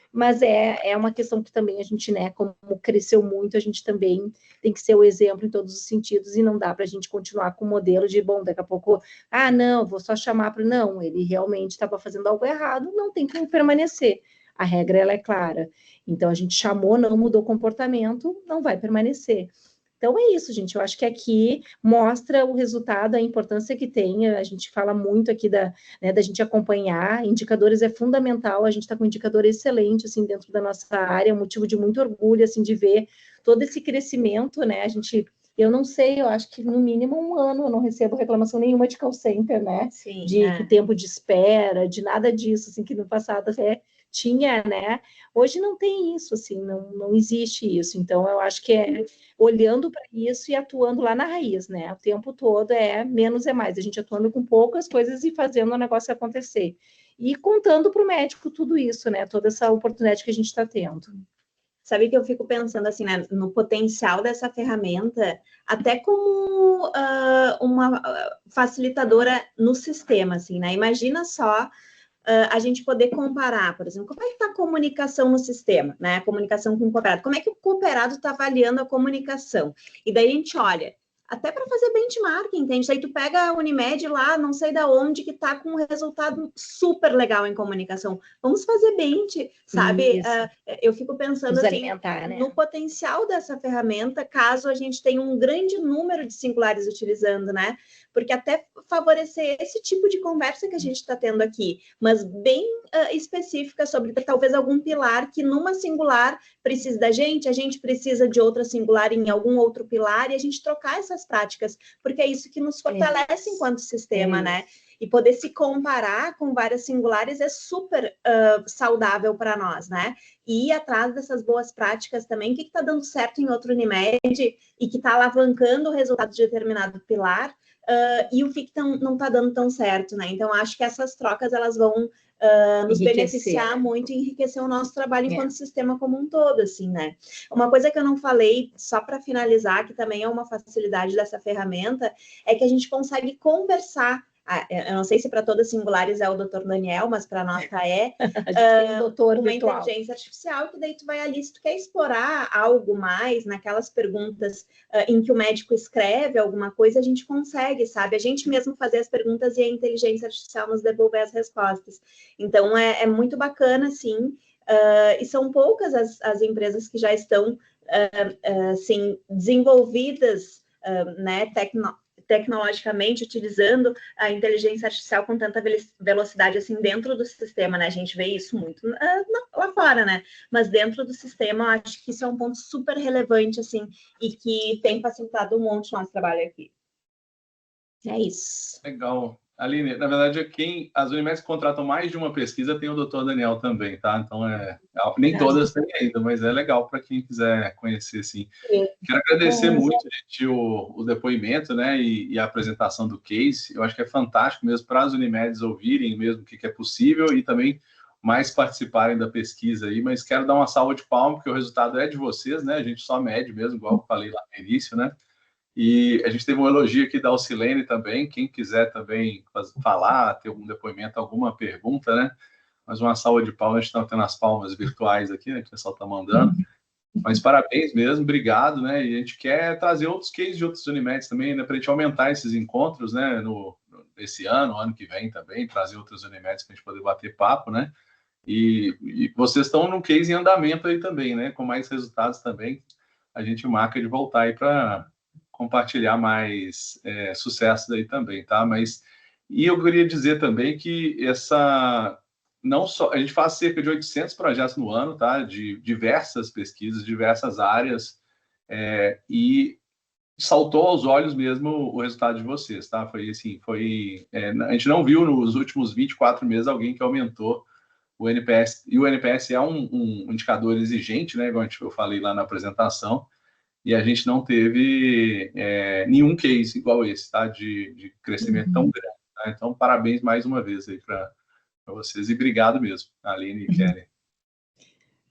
mas é uma questão que também a gente, né, como cresceu muito, a gente também tem que ser o exemplo em todos os sentidos, e não dá para a gente continuar com o modelo de, bom, daqui a pouco, não, vou só chamar para... Não, ele realmente estava fazendo algo errado, não tem como permanecer. A regra, ela é clara. Então, a gente chamou, não mudou o comportamento, não vai permanecer. Então, é isso, gente. Eu acho que aqui mostra o resultado, a importância que tem. A gente fala muito aqui da gente acompanhar. Indicadores é fundamental. A gente está com um indicador excelente, assim, dentro da nossa área. É um motivo de muito orgulho, assim, de ver todo esse crescimento, né? Eu não sei, eu acho que no mínimo 1 ano eu não recebo reclamação nenhuma de call center, né? Sim, de tempo de espera, de nada disso, assim, que no passado até tinha, né? Hoje não tem isso, assim, não existe isso. Então, eu acho que é olhando para isso e atuando lá na raiz, né? O tempo todo menos é mais. A gente atuando com poucas coisas e fazendo o negócio acontecer. E contando para o médico tudo isso, né? Toda essa oportunidade que a gente está tendo. Sabe que eu fico pensando assim, né, no potencial dessa ferramenta, até como uma facilitadora no sistema, assim, né? Imagina só a gente poder comparar, por exemplo, como é que está a comunicação no sistema, né? A comunicação com o cooperado. Como é que o cooperado está avaliando a comunicação? E daí a gente olha, até para fazer benchmarking, entende? Aí tu pega a Unimed lá, não sei da onde, que está com um resultado super legal em comunicação. Vamos fazer bench, sabe? Eu fico pensando assim, né, no potencial dessa ferramenta, caso a gente tenha um grande número de singulares utilizando, né? Porque até favorecer esse tipo de conversa que a gente está tendo aqui, mas bem específica sobre talvez algum pilar que numa singular precisa da gente, a gente precisa de outra singular em algum outro pilar, e a gente trocar essas práticas, porque é isso que nos fortalece enquanto sistema, né? e poder se comparar com várias singulares é super saudável para nós, né? E ir atrás dessas boas práticas também, o que está dando certo em outro Unimed e que está alavancando o resultado de determinado pilar, e o que não está dando tão certo, né? Então, acho que essas trocas, elas vão nos beneficiar muito e enriquecer o nosso trabalho enquanto sistema como um todo, assim, né? Uma coisa que eu não falei, só para finalizar, que também é uma facilidade dessa ferramenta, é que a gente consegue conversar. Eu não sei se para todas singulares é o Dr. Daniel, mas para a nossa é doutor uma virtual. inteligência artificial, que daí tu vai ali, se tu quer explorar algo mais, naquelas perguntas em que o médico escreve alguma coisa, a gente consegue, sabe? A gente mesmo fazer as perguntas e a inteligência artificial nos devolver as respostas. Então, é muito bacana, sim, e são poucas as empresas que já estão assim, desenvolvidas, né, tecnologicamente, utilizando a inteligência artificial com tanta velocidade assim dentro do sistema, né? A gente vê isso muito lá fora, né? Mas dentro do sistema, acho que isso é um ponto super relevante, assim, e que tem facilitado um monte o nosso trabalho aqui. É isso. Legal. Aline, na verdade, as Unimedes que contratam mais de uma pesquisa tem o Dr. Daniel também, tá? Então, nem todas têm ainda, mas é legal para quem quiser conhecer, assim. Quero agradecer muito, gente, o depoimento, né, e a apresentação do case. Eu acho que é fantástico mesmo para as Unimedes ouvirem mesmo o que é possível e também mais participarem da pesquisa aí, mas quero dar uma salva de palmas, porque o resultado é de vocês, né? A gente só mede mesmo, igual eu falei lá no início, né? E a gente teve um elogio aqui da Alcilene também, quem quiser também falar, ter algum depoimento, alguma pergunta, né? Mas uma salva de palmas, a gente está tendo as palmas virtuais aqui, né? Que o pessoal está mandando. Mas parabéns mesmo, obrigado, né? E a gente quer trazer outros cases de outros Unimedes também, né? Para a gente aumentar esses encontros, né? Esse ano que vem também, trazer outros Unimedes para a gente poder bater papo, né? E vocês estão num case em andamento aí também, né? Com mais resultados também. A gente marca de voltar aí para compartilhar mais sucessos aí também, tá? E eu queria dizer também que não só a gente faz cerca de 800 projetos no ano, tá? De diversas pesquisas, diversas áreas, e saltou aos olhos mesmo o resultado de vocês, tá? Foi assim, a gente não viu nos últimos 24 meses alguém que aumentou o NPS, e o NPS é um indicador exigente, né? Igual eu falei lá na apresentação. E a gente não teve nenhum case igual esse, tá? De crescimento tão grande. Tá? Então, parabéns mais uma vez aí para vocês e obrigado mesmo, Aline e Kelly.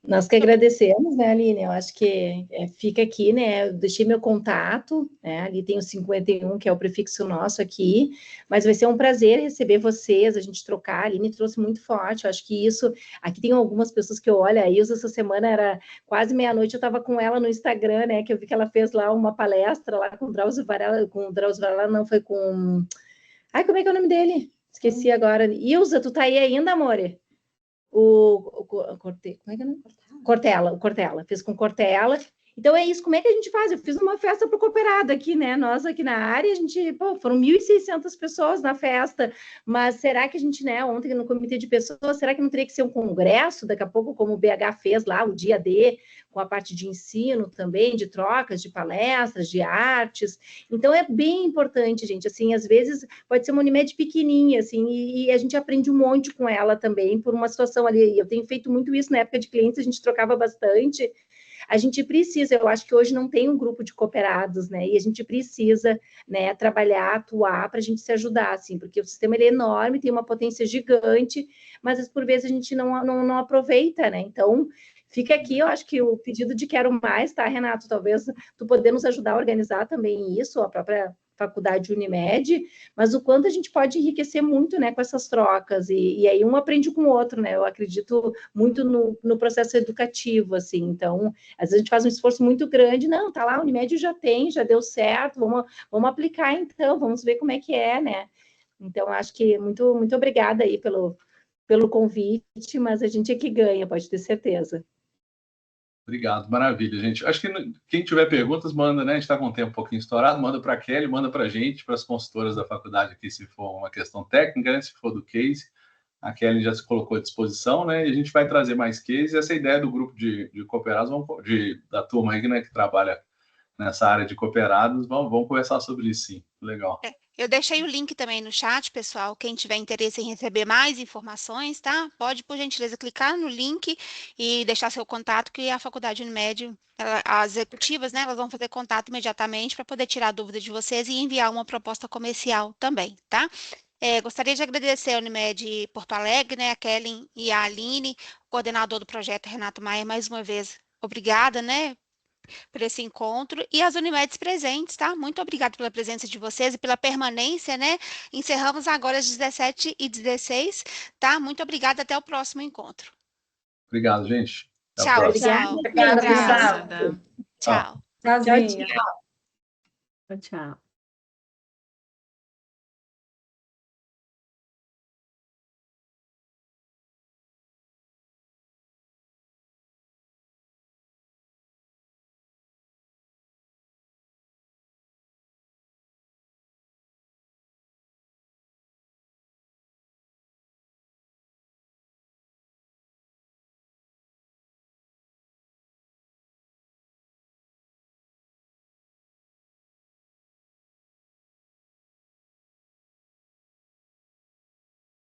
Nós que agradecemos, né, Aline? Eu acho que fica aqui, né? Eu deixei meu contato, né? Ali tem o 51, que é o prefixo nosso aqui, mas vai ser um prazer receber vocês, a gente trocar. A Aline trouxe muito forte, eu acho que isso. Aqui tem algumas pessoas que eu olho, a Ilza, essa semana era quase meia-noite, eu estava com ela no Instagram, né? Que eu vi que ela fez lá uma palestra lá com o Drauzio Varela, não, foi com. Ai, como é que é o nome dele? Esqueci agora. Ilza, tu tá aí ainda, amore? Como é que é o nome? Cortella, fiz com Cortella. Então é isso, como é que a gente faz? Eu fiz uma festa para o cooperado aqui, né? Nós aqui na área, a gente, foram 1.600 pessoas na festa, mas será que a gente, né, ontem no comitê de pessoas, será que não teria que ser um congresso, daqui a pouco, como o BH fez lá, o dia D, com a parte de ensino também, de trocas, de palestras, de artes? Então é bem importante, gente, assim, às vezes pode ser uma Unimed pequenininha, assim, e a gente aprende um monte com ela também, por uma situação ali, eu tenho feito muito isso na época de clientes, a gente trocava bastante. A gente precisa, eu acho que hoje não tem um grupo de cooperados, né? E a gente precisa, né, trabalhar, atuar para a gente se ajudar, assim, porque o sistema ele é enorme, tem uma potência gigante, mas por vezes a gente não aproveita, né? Então, fica aqui, eu acho que o pedido de quero mais, tá, Renato? Talvez tu poder nos ajudar a organizar também isso, a própria faculdade Unimed, mas o quanto a gente pode enriquecer muito, né, com essas trocas, e aí um aprende com o outro, né, eu acredito muito no processo educativo, assim, então, às vezes a gente faz um esforço muito grande, não, tá lá, a Unimed já deu certo, vamos aplicar então, vamos ver como é que é, né, então, acho que muito obrigada aí pelo convite, mas a gente é que ganha, pode ter certeza. Obrigado, maravilha, gente. Acho que quem tiver perguntas, manda, né? A gente está com o tempo um pouquinho estourado, manda para a Kelly, manda para a gente, para as consultoras da faculdade aqui, se for uma questão técnica, né? Se for do case, a Kelly já se colocou à disposição, né? E a gente vai trazer mais cases. Essa ideia do grupo de cooperados, da turma aí, né, que trabalha nessa área de cooperados, vamos conversar sobre isso, sim. Legal. Eu deixei o link também no chat, pessoal. Quem tiver interesse em receber mais informações, tá? Pode, por gentileza, clicar no link e deixar seu contato, que a Faculdade Unimed, as executivas, né, elas vão fazer contato imediatamente para poder tirar dúvidas de vocês e enviar uma proposta comercial também, tá? Gostaria de agradecer a Unimed Porto Alegre, né, a Kellen e a Aline, coordenador do projeto Renato Maia, mais uma vez, obrigada, né, por esse encontro, e as Unimedes presentes, tá? Muito obrigada pela presença de vocês e pela permanência, né? Encerramos agora às 17h16, tá? Muito obrigada, até o próximo encontro. Obrigado, gente. Até a Tchau, próxima. pessoal. Obrigada, pessoal. Tchau. Tchauzinho. Tchau, tchau.